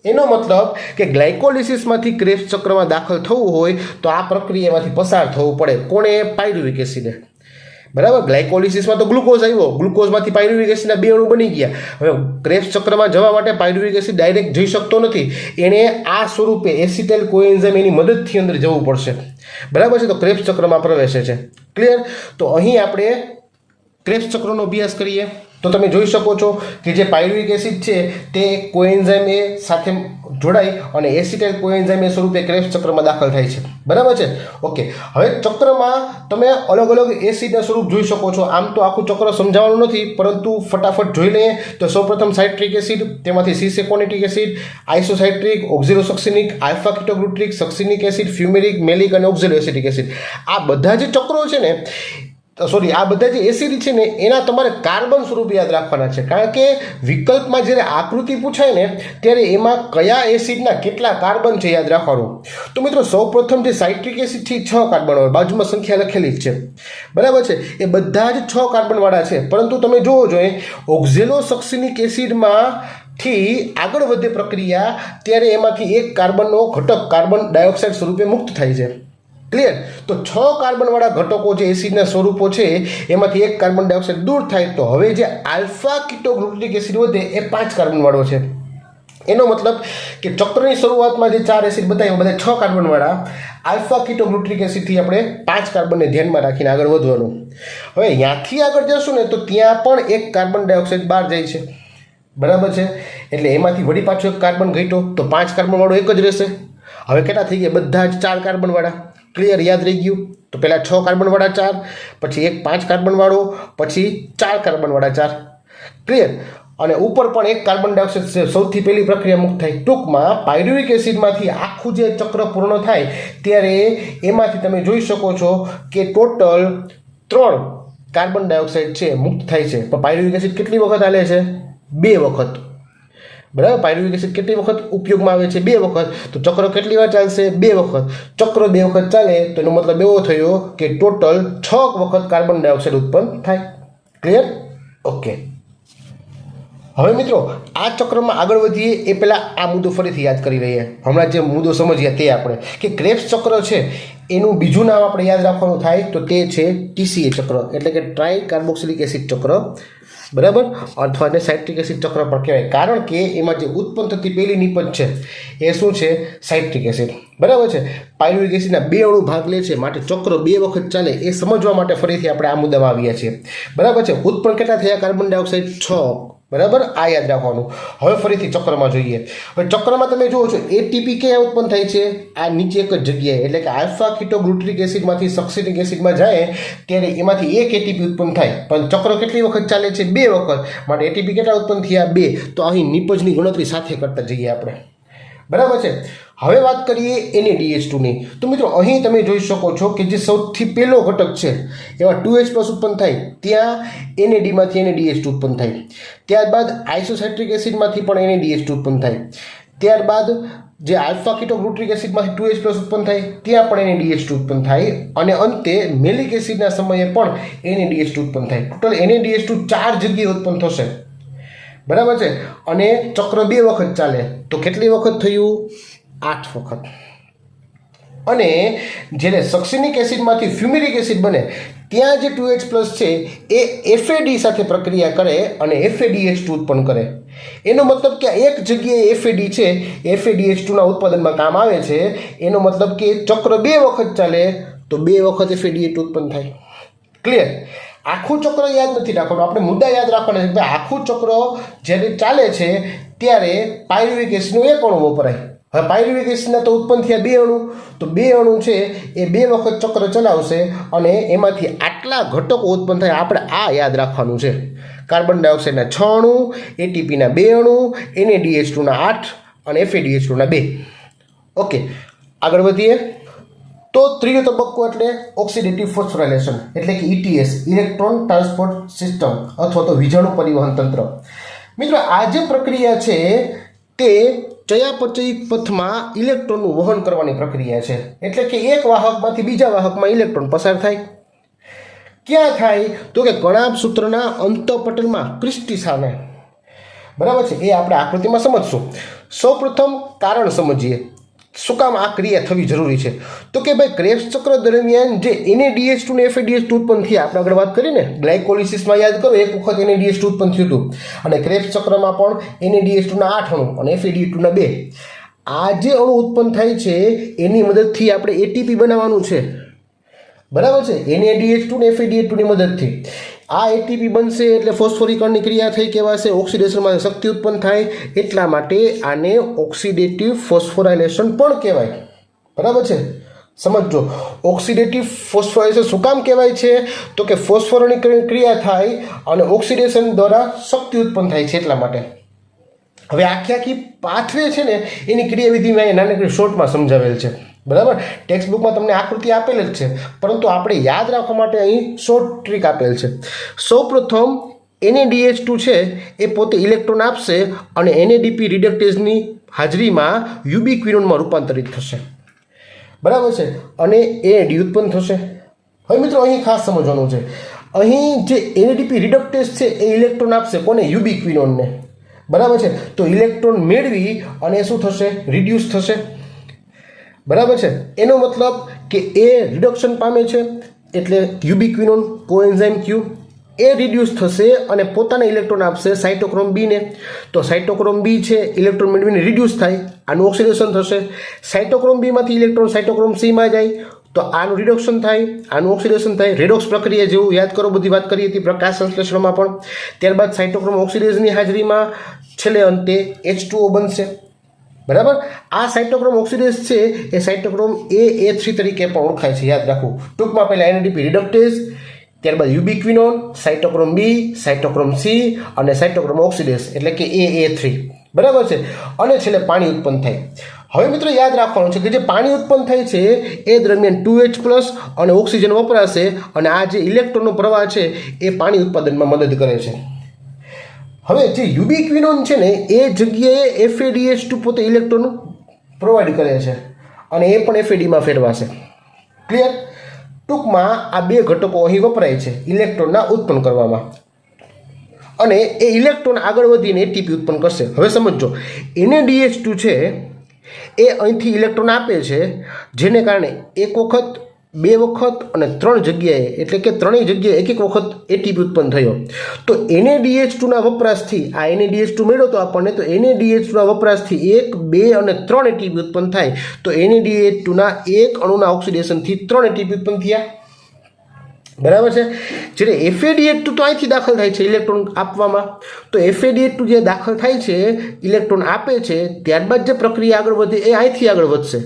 એનો મતલબ કે ગ્લાયકોલિસિસમાંથી ક્રેબ્સ ચક્રમાં દાખલ થવું હોય તો આ પ્રક્રિયામાંથી પસાર થવું પડે. કોણે? પાયરુવિક એસિડે. બરાબર. ગ્લાયકોલિસિસમાં તો ગ્લુકોઝ આવ્યો, ગ્લુકોઝમાંથી પાયરુવિક એસિડના 2 અણુ બની ગયા. હવે ક્રેબ્સ ચક્રમાં જવા માટે પાયરુવિક એસિડ ડાયરેક્ટ જઈ શકતો નથી, એણે આ સ્વરૂપે એસિટાઇલ કોએન્ઝાઇમ એની મદદથી અંદર જવું પડશે. બરાબર છે. તો ક્રેબ્સ ચક્રમાં પ્રવેશે છે. ક્લિયર? તો અહીં આપણે ક્રેબ્સ ચક્રનો અભ્યાસ કરીએ તો તમે જોઈ શકો છો કે જે પાયરુવિક એસિડ છે તે કોએન્ઝાઇમ એ સાથે જોડાઈ અને એસિટાઇલ કોએન્ઝાઇમ એ સ્વરૂપે ક્રેબ્સ ચક્રમાં દાખલ થાય છે. બરાબર છે. ઓકે. હવે ચક્રમાં તમે અલગ અલગ એસિડના સ્વરૂપ જોઈ શકો છો. આમ તો આખું ચક્ર સમજાવવાનું નથી, પરંતુ ફટાફટ જોઈ લઈએ તો સૌપ્રથમ સાઇટ્રિક એસિડ, તેમાંથી સિસેકોનિટિક એસિડ, આઇસોસાઇટ્રિક, ઓક્ઝેલોસક્સિનિક, આલ્ફા કીટોગ્લુટ્રિક, સક્સિનિક એસિડ, ફ્યુમેરિક, મેલિક અને ઓક્ઝેલો એસિટિક એસિડ. આ બધા જે ચક્રો છે ને, આ બધા જે એસિડ છે ને એના તમારે કાર્બન સ્વરૂપ યાદ રાખવાના છે. કારણ કે વિકલ્પમાં જ્યારે આકૃતિ પૂછાય ને ત્યારે એમાં કયા એસિડના કેટલા કાર્બન છે યાદ રાખવાનું. તો મિત્રો સૌપ્રથમ જે સાઇટ્રિક એસિડ છે 6 કાર્બન હોય, બાજુમાં સંખ્યા લખેલી જ છે. બરાબર છે. એ બધા જ 6 કાર્બનવાળા છે, પરંતુ તમે જોવો જોઈએ ઓક્ઝેલોસક્સિનિક એસિડમાં થી આગળ વધે પ્રક્રિયા ત્યારે એમાંથી એક કાર્બનનો ઘટક કાર્બન ડાયોક્સાઇડ સ્વરૂપે મુક્ત થાય છે. ક્લિયર? તો 6 કાર્બનવાળા ઘટકો જે એસિડના સ્વરૂપો છે એમાંથી એક કાર્બન ડાયોક્સાઇડ દૂર થાય તો હવે જે આલ્ફા કીટોગ્લુટિક એસિડ વધે એ 5 કાર્બનવાળો છે. એનો મતલબ કે ચક્રની શરૂઆતમાં જે 4 એસિડ બતાવ્યા બધા 6 કાર્બનવાળા, આલ્ફા કીટોગ્લુટિક એસિડથી આપણે 5 કાર્બનને ધ્યાનમાં રાખીને આગળ વધવાનું. હવે ત્યાંથી આગળ જશું ને તો ત્યાં પણ એક કાર્બન ડાયોક્સાઇડ બહાર જાય છે. બરાબર છે. એટલે એમાંથી વળી પાછો એક કાર્બન ઘટ્યો તો 5 કાર્બનવાળો એક જ રહેશે. હવે કેટલા થઈ ગયા? બધા જ 4 કાર્બનવાળા. ક્લિયર? યાદ રહી ગયું? તો પહેલાં 6 કાર્બનવાળા 4, પછી એક 5 કાર્બનવાળો, પછી 4 કાર્બનવાળા 4. ક્લિયર? અને ઉપર પણ એક કાર્બન ડાયોક્સાઇડ સૌથી પહેલી પ્રક્રિયા મુક્ત થાય. ટૂંકમાં પાયરુવિક એસિડમાંથી આખું જે ચક્ર પૂર્ણ થાય ત્યારે એમાંથી તમે જોઈ શકો છો કે ટોટલ 3 કાર્બન ડાયોક્સાઇડ છે મુક્ત થાય છે. પણ પાયરુવિક એસિડ કેટલી વખત હાલે છે? 2 વખત. બરાબર. પાયરુવિક એસિડ કેટલી વખત ઉપયોગમાં આવે છે? 2 વખત. તો ચક્ર કેટલી વાર ચાલશે? 2 વખત. ચક્ર 2 વખત ચાલે તો એનો મતલબ એવો થયો કે ટોટલ 6 વખત કાર્બન ડાયોક્સાઇડ ઉત્પન્ન થાય. ક્લિયર? ઓકે. હવે મિત્રો આ ચક્રમાં આગળ વધીએ એ પહેલાં આ મુદ્દો ફરીથી યાદ કરી લઈએ. હમણાં જે મુદ્દો સમજ્યા તે આપણે કે ક્રેબ્સ ચક્ર છે એનું બીજું નામ આપણે યાદ રાખવાનું થાય તો તે છે TCA ચક્ર, એટલે કે ટ્રાય કાર્બોક્સિલિક એસિડ ચક્ર. બરાબર. અથવા એને સાઇટ્રિક એસિડ ચક્ર પણ કહેવાય, કારણ કે એમાં જે ઉત્પન્ન થતી પહેલી નિપજ છે એ શું છે? Citric acid. બરાબર છે. પાયરુવિક એસિડના 2 અણુ ભાગ લે છે, માટે ચક્ર 2 વખત ચાલે એ સમજવા માટે ફરીથી આપણે આ મુદ્દામાં આવ્યા છીએ. બરાબર છે. ઉત્પન્ન કેટલા થયા કાર્બન ડાયોક્સાઇડ? 6. બરાબર. આ યાદ રાખવાનું. હવે ફરીથી ચક્રમાં જોઈએ. હવે ચક્રમાં તમે જુઓ છો એટીપી ક્યાં ઉત્પન્ન થાય છે? આ નીચે એક જ જગ્યાએ, એટલે કે આલ્ફા કીટોગ્લુટ્રિક એસિડમાંથી સક્સિનિક એસિડમાં જાય ત્યારે એમાંથી એક એટીપી ઉત્પન્ન થાય. પણ ચક્ર કેટલી વખત ચાલે છે? 2 વખત. માટે એટીપી કેટલા ઉત્પન્ન થયા? 2. તો અહીં નિપજની ગણતરી સાથે કરતા જઈએ આપણે. બરાબર છે। હવે વાત કરીએ NaDH2ની। તો મિત્રો અહીં તમે જોઈ શકો છો કે જે સૌથી પહેલો ઘટક છે એમાં 2H+ ઉત્પન્ન થાય, ત્યાં NADમાંથી NaDH2 ઉત્પન્ન થાય, ત્યારબાદ આઇસોસાઇટ્રિક એસિડમાંથી પણ NaDH2 ઉત્પન્ન થાય, ત્યારબાદ જે આલ્ફા કીટોગ્લુટ્રિક એસિડમાંથી 2H+ ઉત્પન્ન થાય ત્યાં પણ NaDH2 ઉત્પન્ન થાય, અને અંતે મેલિક એસિડના સમયે પણ NaDH2 ઉત્પન્ન થાય। ટોટલ NaDH2 4 જગ્યાએ ઉત્પન્ન થશે, બરાબર છે। અને ચક્ર 2 વખત ચાલે, તો કેટલી વખત થયું? 8 વખત। અને જ્યારે સક્સિનિક એસિડમાંથી ફ્યુમિરિક એસિડ બને ત્યાં જે 2H+ છે એ FAD સાથે પ્રક્રિયા કરે અને FADH2 ઉત્પન્ન કરે। એનો મતલબ કે એક જગ્યાએ FAD છે FADH2ના ઉત્પાદનમાં કામ આવે છે। એનો મતલબ કે ચક્ર 2 વખત ચાલે તો 2 વખત FADH2 ઉત્પન્ન થાય। ક્લિયર? આખું ચક્ર યાદ નથી રાખવાનું, આપણે મુદ્દા યાદ રાખવાના છે કે આખું ચક્ર જ્યારે ચાલે છે ત્યારે પાયરુવિક એસિડનું એક અણુ વપરાય। હવે પાયરુવિક એસિડના તો ઉત્પન્ન થયા 2 અણુ, તો 2 અણુ છે એ 2 વખત ચક્ર ચલાવશે અને એમાંથી આટલા ઘટકો ઉત્પન્ન થાય। આપણે આ યાદ રાખવાનું છે। કાર્બન ડાયોક્સાઇડના 6 અણુ, ATPના 2 અણુ, NaDH2ના 8 અને FADH2ના 2। ઓકે, આગળ વધીએ। તો ત્રીજો તબક્કો એટલે ઓક્સિડેટિવ ફોસ્ફોરાયલેશન એટલે કે ETS, ઇલેક્ટ્રોન ટ્રાન્સપોર્ટ સિસ્ટમ અથવા તો વિજાણુ પરિવહન તંત્ર। મિત્રો આ જે પ્રક્રિયા છે તે ચયાપચયિક પથમાં ઇલેક્ટ્રોનનું વહન કરવાની પ્રક્રિયા છે। એટલે કે એક વાહકમાંથી બીજા વાહકમાં ઇલેક્ટ્રોન પસાર થાય। ક્યાં થાય? તો કે કણાભ સૂત્રના અંતઃપટલમાં ક્રિસ્ટી સામે, બરાબર છે। એ આપણે આકૃતિમાં સમજશું। સૌપ્રથમ કારણ સમજીએ શું કામ આ ક્રિયા થવી જરૂરી છે। તો કે ભાઈ ક્રેબ્સ ચક્ર દરમિયાન જે NaDH2 ને FADH2 ઉત્પન્ન થયા, આપણે આગળ વાત કરીને ગ્લાયકોલિસિસમાં યાદ કરો, એક વખત NaDH2 ઉત્પન્ન થયું હતું, અને ક્રેબ્સ ચક્રમાં પણ NaDH2ના 8 અણુ અને FADH2ના 2। આ જે અણુ ઉત્પન્ન થાય છે એની મદદથી આપણે ATP બનાવવાનું છે, બરાબર છે। NaDH2 ને FADH2 ની મદદથી આ ATP બનશે એટલે ફોસ્ફોરીકરણની ક્રિયા થઈ કહેવાશે, ઓક્સિડેશનમાં શક્તિ ઉત્પન્ન થાય, એટલા માટે આને ઓક્સિડેટિવ ફોસ્ફોરાયલેશન પણ કહેવાય, બરાબર છે। સમજો, ઓક્સિડેટિવ ફોસ્ફોરાયલેશન શું કામ કહેવાય છે? તો કે ફોસ્ફોરણીકરણ ક્રિયા થાય અને ઓક્સિડેશન દ્વારા શક્તિ ઉત્પન્ન થાય છે, એટલા માટે। હવે આખી પાથવે છે ને એની ક્રિયાવિધિ મેં નાનકડી શોર્ટમાં સમજાવેલ છે, બરાબર। ટેક્સ્ટ બુકમાં તમને આકૃતિ આપેલ જ છે, પરંતુ આપણે યાદ રાખવા માટે અહીં શોર્ટ ટ્રીક આપેલ છે। સૌપ્રથમ NaDH2 છે એ પોતે ઇલેક્ટ્રોન આપશે અને NADP રિડક્ટેઝની હાજરીમાં યુબિક્વિનોનમાં રૂપાંતરિત થશે, બરાબર છે, અને AD ઉત્પન્ન થશે। હવે મિત્રો અહીં ખાસ સમજવાનું છે, અહીં જે NADP રિડક્ટેઝ છે એ ઇલેક્ટ્રોન આપશે કોને? યુબિક્વિનોનને, બરાબર છે। તો ઇલેક્ટ્રોન મેળવી અને શું થશે? રિડ્યુસ થશે, બરાબર છે। એનો મતલબ કે એ રિડક્શન પામે છે એટલે યુબિક્વિનોન કોએન્ઝાઇમ Q એ રિડ્યુસ થશે અને પોતાના ઇલેક્ટ્રોન આપશે સાઇટોક્રોમ બીને। તો સાઇટોક્રોમ બી છે ઇલેક્ટ્રોન મેળવીને રિડ્યુસ થાય, આનું ઓક્સિડેશન થશે। સાઇટોક્રોમ બીમાંથી ઇલેક્ટ્રોન સાઇટોક્રોમ સીમાં જાય તો આનું રિડક્શન થાય, આનું ઓક્સિડેશન થાય, રેડોક્સ પ્રક્રિયા જેવું યાદ કરો, બધી વાત કરી હતી પ્રકાશ સંશ્લેષણમાં પણ। ત્યારબાદ સાઇટોક્રોમ ઓક્સિડેઝની હાજરીમાં છેલ્લે અંતે H2O બનશે, બરાબર। આ સાઇટોક્રોમ ઓક્સિડેઝ છે એ સાઇટોક્રોમ A3 તરીકે પણ ઓળખાય છે, યાદ રાખવું। ટૂંકમાં પહેલાં NADP રિડક્ટેઝ, ત્યારબાદ યુબિક્વિનોન, સાઇટોક્રોમ બી, સાઇટોક્રોમ સી અને સાઇટોક્રોમ ઓક્સિડેઝ એટલે કે A3, બરાબર છે। અને છેલ્લે પાણી ઉત્પન્ન થાય। હવે મિત્રો યાદ રાખવાનું છે કે જે પાણી ઉત્પન્ન થાય છે એ દરમિયાન 2H+ અને ઓક્સિજન વપરાશે અને આ જે ઇલેક્ટ્રોનનો પ્રવાહ છે એ પાણી ઉત્પાદનમાં મદદ કરે છે। હવે જે યુબિક્વિનોન છે ને એ જગ્યાએ FADH2 પોતે ઇલેક્ટ્રોન પ્રોવાઈડ કરે છે અને એ પણ FADમાં ફેરવાશે, ક્લિયર? ટૂંકમાં આ 2 ઘટકો અહીં વપરાય છે ઇલેક્ટ્રોનના ઉત્પન્ન કરવામાં, અને એ ઇલેક્ટ્રોન આગળ વધીને ATP ઉત્પન્ન કરશે। હવે સમજો, NaDH2 છે એ અહીંથી ઇલેક્ટ્રોન આપે છે, જેને કારણે એક વખત, 2 વખત અને 3 જગ્યાએ એટલે કે ત્રણેય જગ્યાએ એક વખત ATP ઉત્પન્ન થયો। તો NaDH2ના વપરાશથી આ NaDH2 મળ્યો તો આપણને, તો NaDH2ના વપરાશથી 1, 2 અને 3 ATP ઉત્પન્ન થાય। તો NaDH2ના એક અણુના ઓક્સિડેશનથી 3 ATP ઉત્પન્ન થયા, બરાબર છે। જ્યારે FADH2 તો અહીંથી દાખલ થાય છે ઇલેક્ટ્રોન આપવામાં, તો FADH2 જે દાખલ થાય છે ઇલેક્ટ્રોન આપે છે, ત્યારબાદ જે પ્રક્રિયા આગળ વધે એ અહીંથી આગળ વધશે।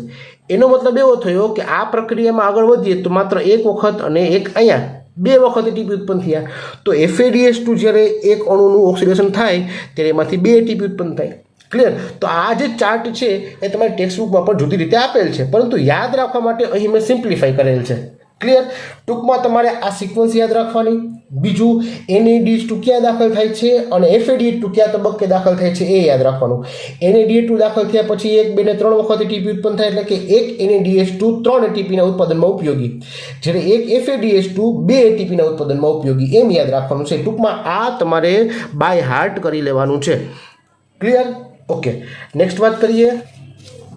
એનો મતલબ એવો થયો કે આ પ્રક્રિયામાં આગળ વધીએ તો માત્ર એક વખત અને એક અહીંયા 2 વખત ATP ઉત્પન્ન થયા। તો FADH2 જ્યારે એક અણુનું ઓક્સિડેશન થાય ત્યારે એમાંથી 2 ATP ઉત્પન્ન થાય। ક્લિયર? તો આ જે ચાર્ટ છે એ તમારી ટેક્સ્ટ બુકમાં પણ જુદી રીતે આપેલ છે, પરંતુ યાદ રાખવા માટે અહીં મેં સિમ્પ્લિફાઈ કરેલ છે. ક્લિયર? ટૂંકમાં તમારે આ સિક્વન્સ યાદ રાખવાની. બીજું NADH2 ક્યાં દાખલ થાય છે અને FADH2 ક્યાં તબક્કે દાખલ થાય છે એ યાદ રાખવાનું. NADH2 દાખલ થયા પછી 1, 2 ને 3 વખત ATP ઉત્પન્ન થાય, એટલે કે એક NADH2 3 ATPના ઉત્પાદનમાં ઉપયોગી, જ્યારે એક FADH2 2 ATPના ઉત્પાદનમાં ઉપયોગી, એમ યાદ રાખવાનું છે. ટૂંકમાં આ તમારે બાય હાર્ટ કરી લેવાનું છે. ક્લિયર? ઓકે, નેક્સ્ટ વાત કરીએ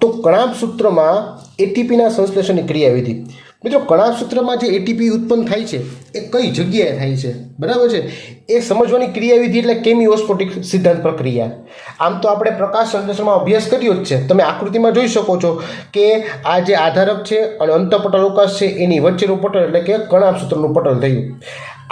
તો કણાભ સૂત્રમાં એટીપીના સંશ્લેષણની ક્રિયાવિધિ. મિત્રો, કણાભ સૂત્રમાં જે એટીપી ઉત્પન્ન થાય છે એ કઈ જગ્યાએ થાય છે, બરાબર છે, એ સમજવાની ક્રિયાવિધિ એટલે કેમિઓસ્મોટિક સિદ્ધાંત પ્રક્રિયા. આમ તો આપણે પ્રકાશ સંશ્લેષણમાં અભ્યાસ કર્યો જ છે. તમે આકૃતિમાં જોઈ શકો છો કે આ જે આધારક છે અને અંતઃપટલ અવકાશ છે એની વચ્ચેનું પટલ એટલે કે કણાભ સૂત્રનું પટલ થયું.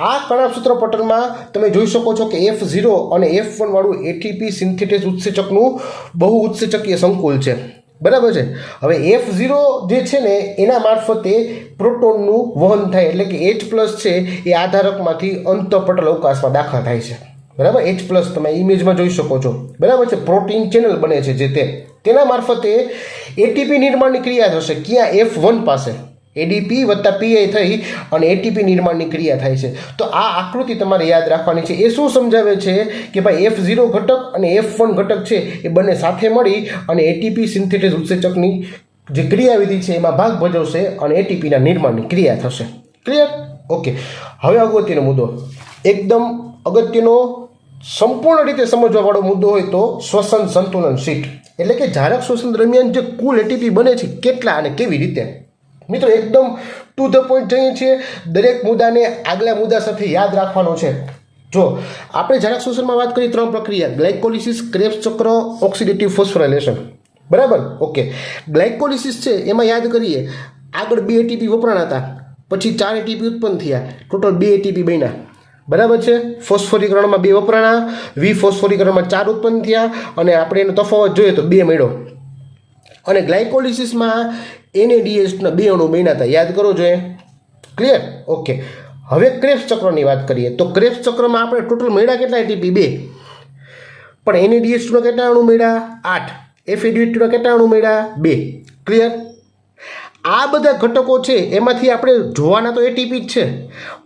આ કણાભ સૂત્ર પટલમાં તમે જોઈ શકો છો કે F0 અને F1 વાળું એટીપી સિન્થેટેઝ ઉત્સેચકનું બહુ ઉત્સેચકીય સંકુલ છે, બરાબર છે. હવે F0 જે છે ને એના મારફતે પ્રોટોનનું વહન થાય, એટલે કે H+ છે એ આધારકમાંથી અંતઃપટલ અવકાશમાં દાખલ થાય છે, બરાબર. H+ તમે ઇમેજમાં જોઈ શકો છો, બરાબર છે. પ્રોટીન ચેનલ બને છે જે તેના મારફતે એટીપી નિર્માણની ક્રિયા થશે. ક્યાં? F1 પાસે ADP વત્તા PI થઈ અને એટીપી નિર્માણની ક્રિયા થાય છે. તો આ આકૃતિ તમારે યાદ રાખવાની છે. એ શું સમજાવે છે કે ભાઈ F0 ઘટક અને F1 ઘટક છે એ બંને સાથે મળી અને એટીપી સિન્થેટેઝ ઉત્સેચકની જે ક્રિયાવિધિ છે એમાં ભાગ ભજવશે અને એટીપીના નિર્માણની ક્રિયા થશે. ક્લિયર? ઓકે, હવે અગત્યનો મુદ્દો, એકદમ અગત્યનો, સંપૂર્ણ રીતે સમજવાવાળો મુદ્દો હોય તો શ્વસન સંતુલન શીટ, એટલે કે જારક શ્વસન દરમિયાન જે કુલ એટીપી બને છે કેટલા અને કેવી રીતે. મિત્રો, એકદમ ટુ ધ પોઈન્ટ જઈએ છીએ. દરેક મુદ્દાને આગલા મુદ્દા સાથે યાદ રાખવાનો છે. જો આપણે જારક શ્વસનમાં વાત કરીએ 3 પ્રક્રિયા: ગ્લાયકોલિસિસ, ક્રેબ્સ ચક્ર, ઓક્સિડેટિવ ફોસ્ફોરાયલેશન, બરાબર. ઓકે, ગ્લાયકોલિસિસ છે એમાં યાદ કરીએ, આગળ 2 એટીપી વપરાણા હતા, પછી 4 એટીપી ઉત્પન્ન થયા, ટોટલ 2 એટીપી બન્યા, બરાબર છે. ફોસ્ફોરીકરણમાં 2 વપરાણા, વિફોસ્ફોરીકરણમાં 4 ઉત્પન્ન થયા અને આપણે એનો તફાવત જોઈએ તો 2 મળ્યો. અને ગ્લાયકોલિસિસમાં NADH ના 2 અણુ બન્યા હતા, યાદ કરો જોઈએ. ક્લિયર? ઓકે, હવે ક્રેબ્સ ચક્રની વાત કરીએ તો ક્રેબ્સ ચક્રમાં આપણે ટોટલ મળ્યા કેટલા એટીપી? 2. પણ NADH2 ના કેટલા અણુ મળ્યા? 8. FADH2 ના કેટલા અણુ મળ્યા? 2. ક્લિયર? આ બધા ઘટકો છે એમાંથી આપણે જોવાના તો એટીપી જ છે,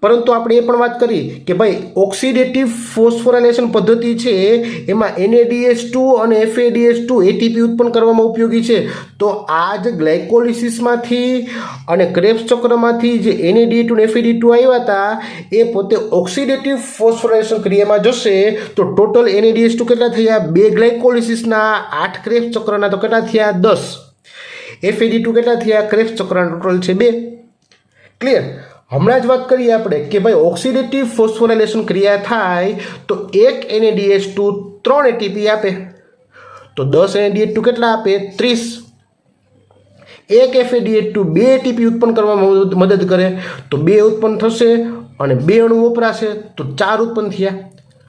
પરંતુ આપણે એ પણ વાત કરી કે ભાઈ ઓક્સિડેટિવ ફોસ્ફોરાયલેશન પદ્ધતિ છે એમાં NADH2 અને FADH2 એટીપી ઉત્પન્ન કરવામાં ઉપયોગી છે. તો આ જ ગ્લાયકોલિસિસમાંથી અને ક્રેબ્સ ચક્રમાંથી જે NADH2 અને FADH2 આવ્યા હતા એ પોતે ઓક્સિડેટિવ ફોસ્ફોરાયલેશન ક્રિયામાં જશે તો ટોટલ NADH2 કેટલા થયા? 2 ગ્લાયકોલિસિસના, 8 ક્રેબ્સ ચક્રના તો કેટલા થયા? 10. FAD2 કેટલા થયા? ક્રેબ્સ ચક્રના ટોટલ છે 2. ક્લિયર? હમણાં જ વાત કરીએ આપણે કે ભાઈ ઓક્સિડેટિવ ફોસ્ફોરાયલેશન ક્રિયા થાય તો એક NADH2 3 એટીપી આપે, તો 10 NADH2 કેટલા આપે? 30. એક FADH2 2 એટીપી ઉત્પન્ન કરવામાં મદદ કરે તો 2 ઉત્પન્ન થશે અને 2 અણુ વપરાશે તો 4 ઉત્પન્ન થયા.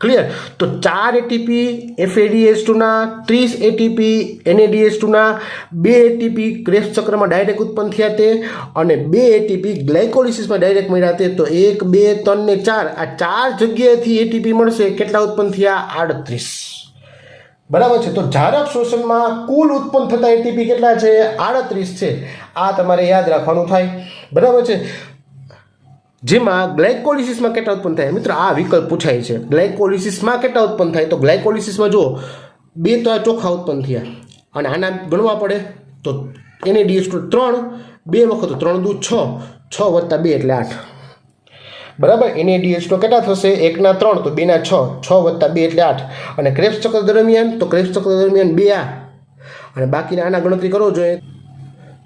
ક્લિયર? તો 4 એટીપી FADH2 ના, 30 એટીપી NADH2 ના, 2 એટીપી ક્રેબ્સ ચક્રમાં ડાયરેક્ટ ઉત્પન્ન થયા તે અને 2 એટીપી ગ્લાયકોલિસિસમાં ડાયરેક્ટ મળ્યા તે. તો 1, 2, 3 ને 4, આ 4 જગ્યાએથી એટીપી મળશે. કેટલા ઉત્પન્ન થયા? 38. બરાબર છે. તો જારક શોષણમાં કુલ ઉત્પન્ન થતા એટીપી કેટલા છે? 38 છે. આ તમારે યાદ રાખવાનું થાય, બરાબર છે. જેમાં ગ્લાયકોલિસિસમાં કેટલા ઉત્પન્ન થાય? મિત્રો, આ વિકલ્પ પૂછાય છે. ગ્લાયકોલિસિસમાં કેટલા ઉત્પન્ન થાય? તો ગ્લાયકોલિસિસમાં જો 2 તો આ ચોખ્ખા ઉત્પન્ન થયા અને આના ગણવા પડે તો NADH2 3, 2 વખત 3 દુ 6, 6 વત્તા 2 એટલે 8, બરાબર. NADH2 કેટલા થશે? 1 ના 3 તો 2 ના 6, 6 વત્તા 2 એટલે 8. અને ક્રેબ્સ ચક્ર દરમિયાન તો ક્રેબ્સ ચક્ર દરમિયાન 2 આ અને બાકીના આના ગણતરી કરવો જોઈએ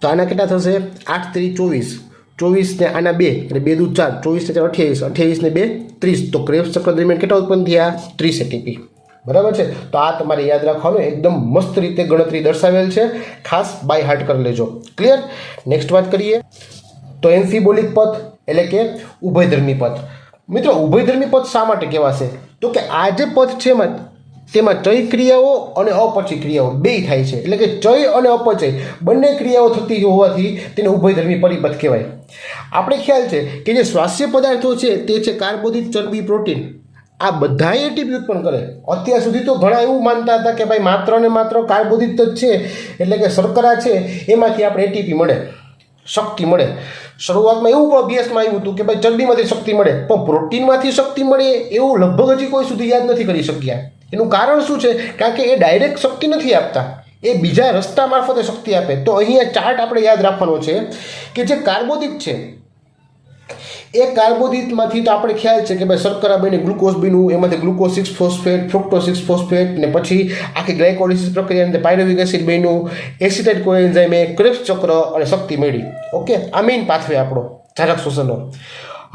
તો આના કેટલા થશે? 8 3 24, 24 ને આના 2 એટલે 2 દુ 4, 24 ને 4 28, 28 ને 2 30. તો ક્રેબ્સ ચક્ર દરમિયાન કેટલા ઉત્પન્ન થયા? 30 એટીપી, બરાબર છે. તો આ તમારે યાદ રાખવાનું, એકદમ મસ્ત રીતે ગણતરી દર્શાવેલ છે, ખાસ બાય હાર્ટ કરી લેજો. ક્લિયર? નેક્સ્ટ વાત કરીએ તો એમ્ફીબોલિક પથ એટલે કે ઉભયધર્મી પથ. મિત્રો, ઉભયધર્મી પથ શા માટે કહેવાશે? તો કે આ જે પથ છે તેમાં ચય ક્રિયાઓ અને અપચય ક્રિયાઓ બેય થાય છે, એટલે કે ચય અને અપચય બંને ક્રિયાઓ થતી હોવાથી તેને ઉભયધર્મી પરિપથ કહેવાય. આપણે ખ્યાલ છે કે જે સ્વાસ્થ્ય પદાર્થો છે તે છે કાર્બોદિત, ચરબી, પ્રોટીન. આ બધાએ એટીપી ઉત્પન્ન કરે. અત્યાર સુધી તો ઘણા એવું માનતા હતા કે ભાઈ માત્ર ને માત્ર કાર્બોદિત જ છે, એટલે કે શર્કરા છે એમાંથી આપણે એટીપી મળે, શક્તિ મળે. શરૂઆતમાં એવું પણ અભ્યાસમાં આવ્યું હતું કે ભાઈ ચરબીમાંથી શક્તિ મળે, પણ પ્રોટીનમાંથી શક્તિ મળે એવું લગભગ હજી કોઈ સુધી યાદ નથી કરી શક્યા. એનું કારણ શું છે? કારણ કે એ ડાયરેક્ટ શક્તિ નથી આપતા, એ બીજા રસ્તા મારફતે શક્તિ આપે. તો અહીંયા ચાર્ટ આપણે યાદ રાખવાનો છે કે જે કાર્બોદિત છે એ કાર્બોદિતમાંથી તો આપણે ખ્યાલ છે કે ભાઈ શર્કરા બની ગ્લુકોઝ બન્યું, એમાંથી ગ્લુકોઝ 6 ફોસ્ફેટ, ફ્રુક્ટોઝ 6 ફોસ્ફેટ, ને પછી આખી ગ્લાયકોલિસિસ પ્રક્રિયા અંદર પાયરુવિક એસિડ બન્યું, એસિટાઇલ કોએન્ઝાઇમે ક્રેબ્સ ચક્ર અને શક્તિ મળી. ઓકે, આ મેઇન પાથવે આપણો ધારક શોષણનો.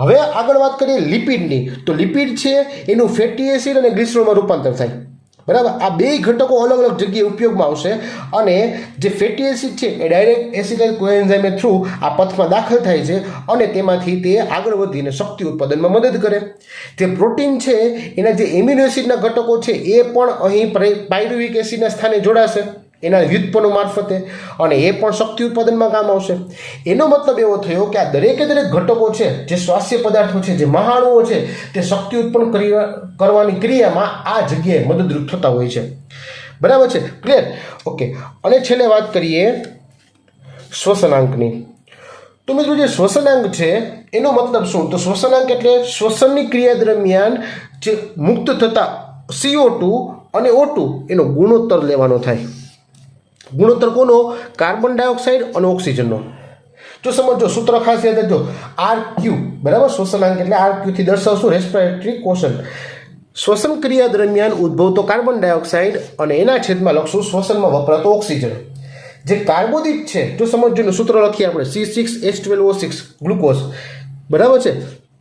હવે આગળ વાત કરીએ લિપિડની. તો લિપિડ છે એનું ફેટી એસિડ અને ગ્લિસરોલમાં રૂપાંતર થાય. બરાબર, આ બે ઘટકો અલગ અલગ જગ્યાએ ઉપયોગમાં આવશે. અને જે ફેટી એસિડ છે એ ડાયરેક્ટ એસિટાઇલ કોએન્ઝાઇમ થ્રુ આ પથમાં દાખલ થાય છે અને તેમાંથી તે આગળ વધીને શક્તિ ઉત્પાદનમાં મદદ કરે. જે પ્રોટીન છે એના જે એમિનો એસિડના ઘટકો છે એ પણ અહીં પાયરુવિક એસિડના સ્થાને જોડાશે એના વ્યુત્પન્નો મારફતે, અને એ પણ શક્તિ ઉત્પાદનમાં કામ આવશે. એનો મતલબ એવો થયો કે આ દરેકે દરેક ઘટકો છે, જે સ્વાસ્થ્ય પદાર્થો છે, જે મહાણુઓ છે, તે શક્તિ ઉત્પન્ન કરવાની ક્રિયામાં આ જગ્યાએ મદદરૂપ થતા હોય છે. બરાબર છે? ક્લિયર? ઓકે. અને છેલ્લે વાત કરીએ શ્વસનાંકની. તો મિત્રો જે શ્વસનાંક છે એનો મતલબ શું? તો શ્વસનાંક એટલે શ્વસનની ક્રિયા દરમિયાન જે મુક્ત થતા CO2 અને O2 એનો ગુણોત્તર લેવાનો થાય. ગુણોત્તર કોનો? કાર્બન ડાયોક્સાઇડ અને ઓક્સિજનનો. જો સમજો, સૂત્ર ખાસ યાદ રાખજો, RQ. બરાબર, શ્વસનાંક એટલે RQ થી દર્શાવશું રેસ્પિરેટરી ક્વોશન્ટ. શ્વસન ક્રિયા દરમિયાન ઉદ્ભવતો કાર્બન ડાયોક્સાઇડ અને એના છેદમાં લખશું શ્વસનમાં વપરાતો ઓક્સિજન. જે કાર્બોદિત છે, જો સમજો સૂત્ર લખીએ આપણે C6H12O6 ગ્લુકોઝ. બરાબર છે,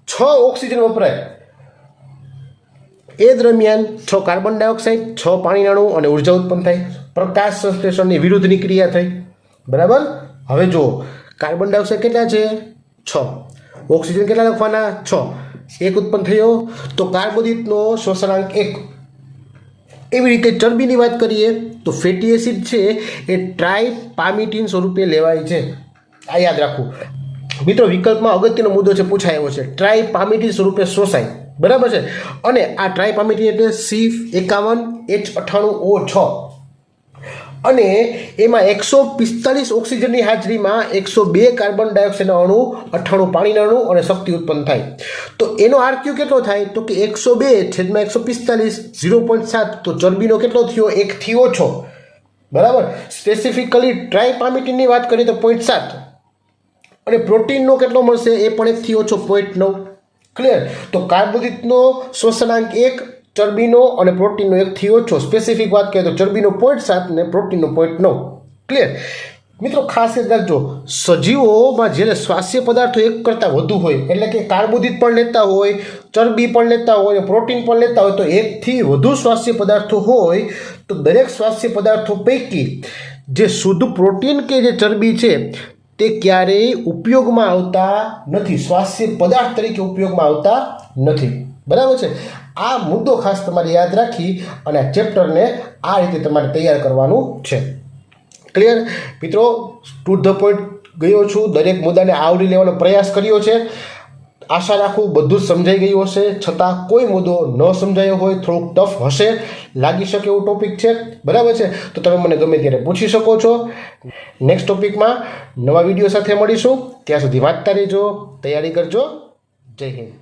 6 ઓક્સિજન વપરાય એ દરમિયાન 6 કાર્બન ડાયોક્સાઇડ, 6 પાણીના અણુ અને ઉર્જા ઉત્પન્ન થાય. પ્રકાશ સંશ્લેષણની વિરુદ્ધની ક્રિયા થઈ. બરાબર. હવે જો કાર્બન ડાયોક્સાઇડ કેટલા છે? 6. ઓક્સિજન કેટલા લખવાના? 6. એક ઉત્પન્ન થયો, તો કાર્બોદિતનો શ્વસનાંક 1. એવી રીતે ચરબીની વાત કરીએ તો ફેટી એસિડ છે એ ટ્રાયપામિટીન સ્વરૂપે લેવાય છે. આ યાદ રાખવું મિત્રો, વિકલ્પમાં અગત્યનો મુદ્દો છે, પૂછાયો છે. ટ્રાયપામિટીન સ્વરૂપે શોષાય. બરાબર છે. અને આ ટ્રાયપામિટીન એટલે C51H98O6, અને એમાં 145 ઓક્સિજનની હાજરીમાં 102 કાર્બન ડાયોક્સાઇડના અણુ, 98 પાણીના અણુ અને શક્તિ ઉત્પન્ન થાય. તો એનો RQ કેટલો થાય? તો કે 102/145 0.7. તો ચરબીનો કેટલો થયો? 1 થી ઓછો. બરાબર. સ્પેસિફિકલી ટ્રાયપામિટીનની વાત કરીએ તો 0.7. અને પ્રોટીનનો કેટલો મળશે? એ પણ 1 થી ઓછો 0.9. ક્લિયર? તો કાર્બોદિતનો શ્વસનાંક 1, ચરબીનો અને પ્રોટીનનો 1 થી ઓછો. સ્પેસિફિક વાત કરીએ તો ચરબીનો 0.7 ને પ્રોટીનનો 0.9. ક્લિયર? મિત્રો ખાસ યાદ રાખજો, સજીવોમાં જ્યારે સ્વાસ્થ્ય પદાર્થો એક કરતાં વધુ હોય, એટલે કે કાર્બોદિત પણ લેતા હોય, ચરબી પણ લેતા હોય, પ્રોટીન પણ લેતા હોય, તો 1 થી વધુ સ્વાસ્થ્ય પદાર્થો હોય, તો દરેક સ્વાસ્થ્ય પદાર્થો પૈકી જે શુદ્ધ પ્રોટીન કે જે ચરબી છે તે ક્યારેય ઉપયોગમાં આવતા નથી, સ્વાસ્થ્ય પદાર્થ તરીકે ઉપયોગમાં આવતા નથી. બરાબર છે? આ મુદ્દો ખાસ તમારે યાદ રાખી અને આ ચેપ્ટરને આ રીતે તમારે તૈયાર કરવાનું છે. ક્લિયર મિત્રો? ટુ ધ પોઈન્ટ ગયો છું, દરેક મુદ્દાને આવરી લેવાનો પ્રયાસ કર્યો છે. આશા રાખું બધું જ સમજાઈ ગયું હશે. છતાં કોઈ મુદ્દો ન સમજાયો હોય, થોડુંક ટફ હશે, લાગી શકે એવું ટોપિક છે. બરાબર છે? તો તમે મને ગમે ત્યારે પૂછી શકો છો. નેક્સ્ટ ટોપિકમાં નવા વિડીયો સાથે મળીશું. ત્યાં સુધી વાંચતા રહેજો, તૈયારી કરજો. જય હિન્દ.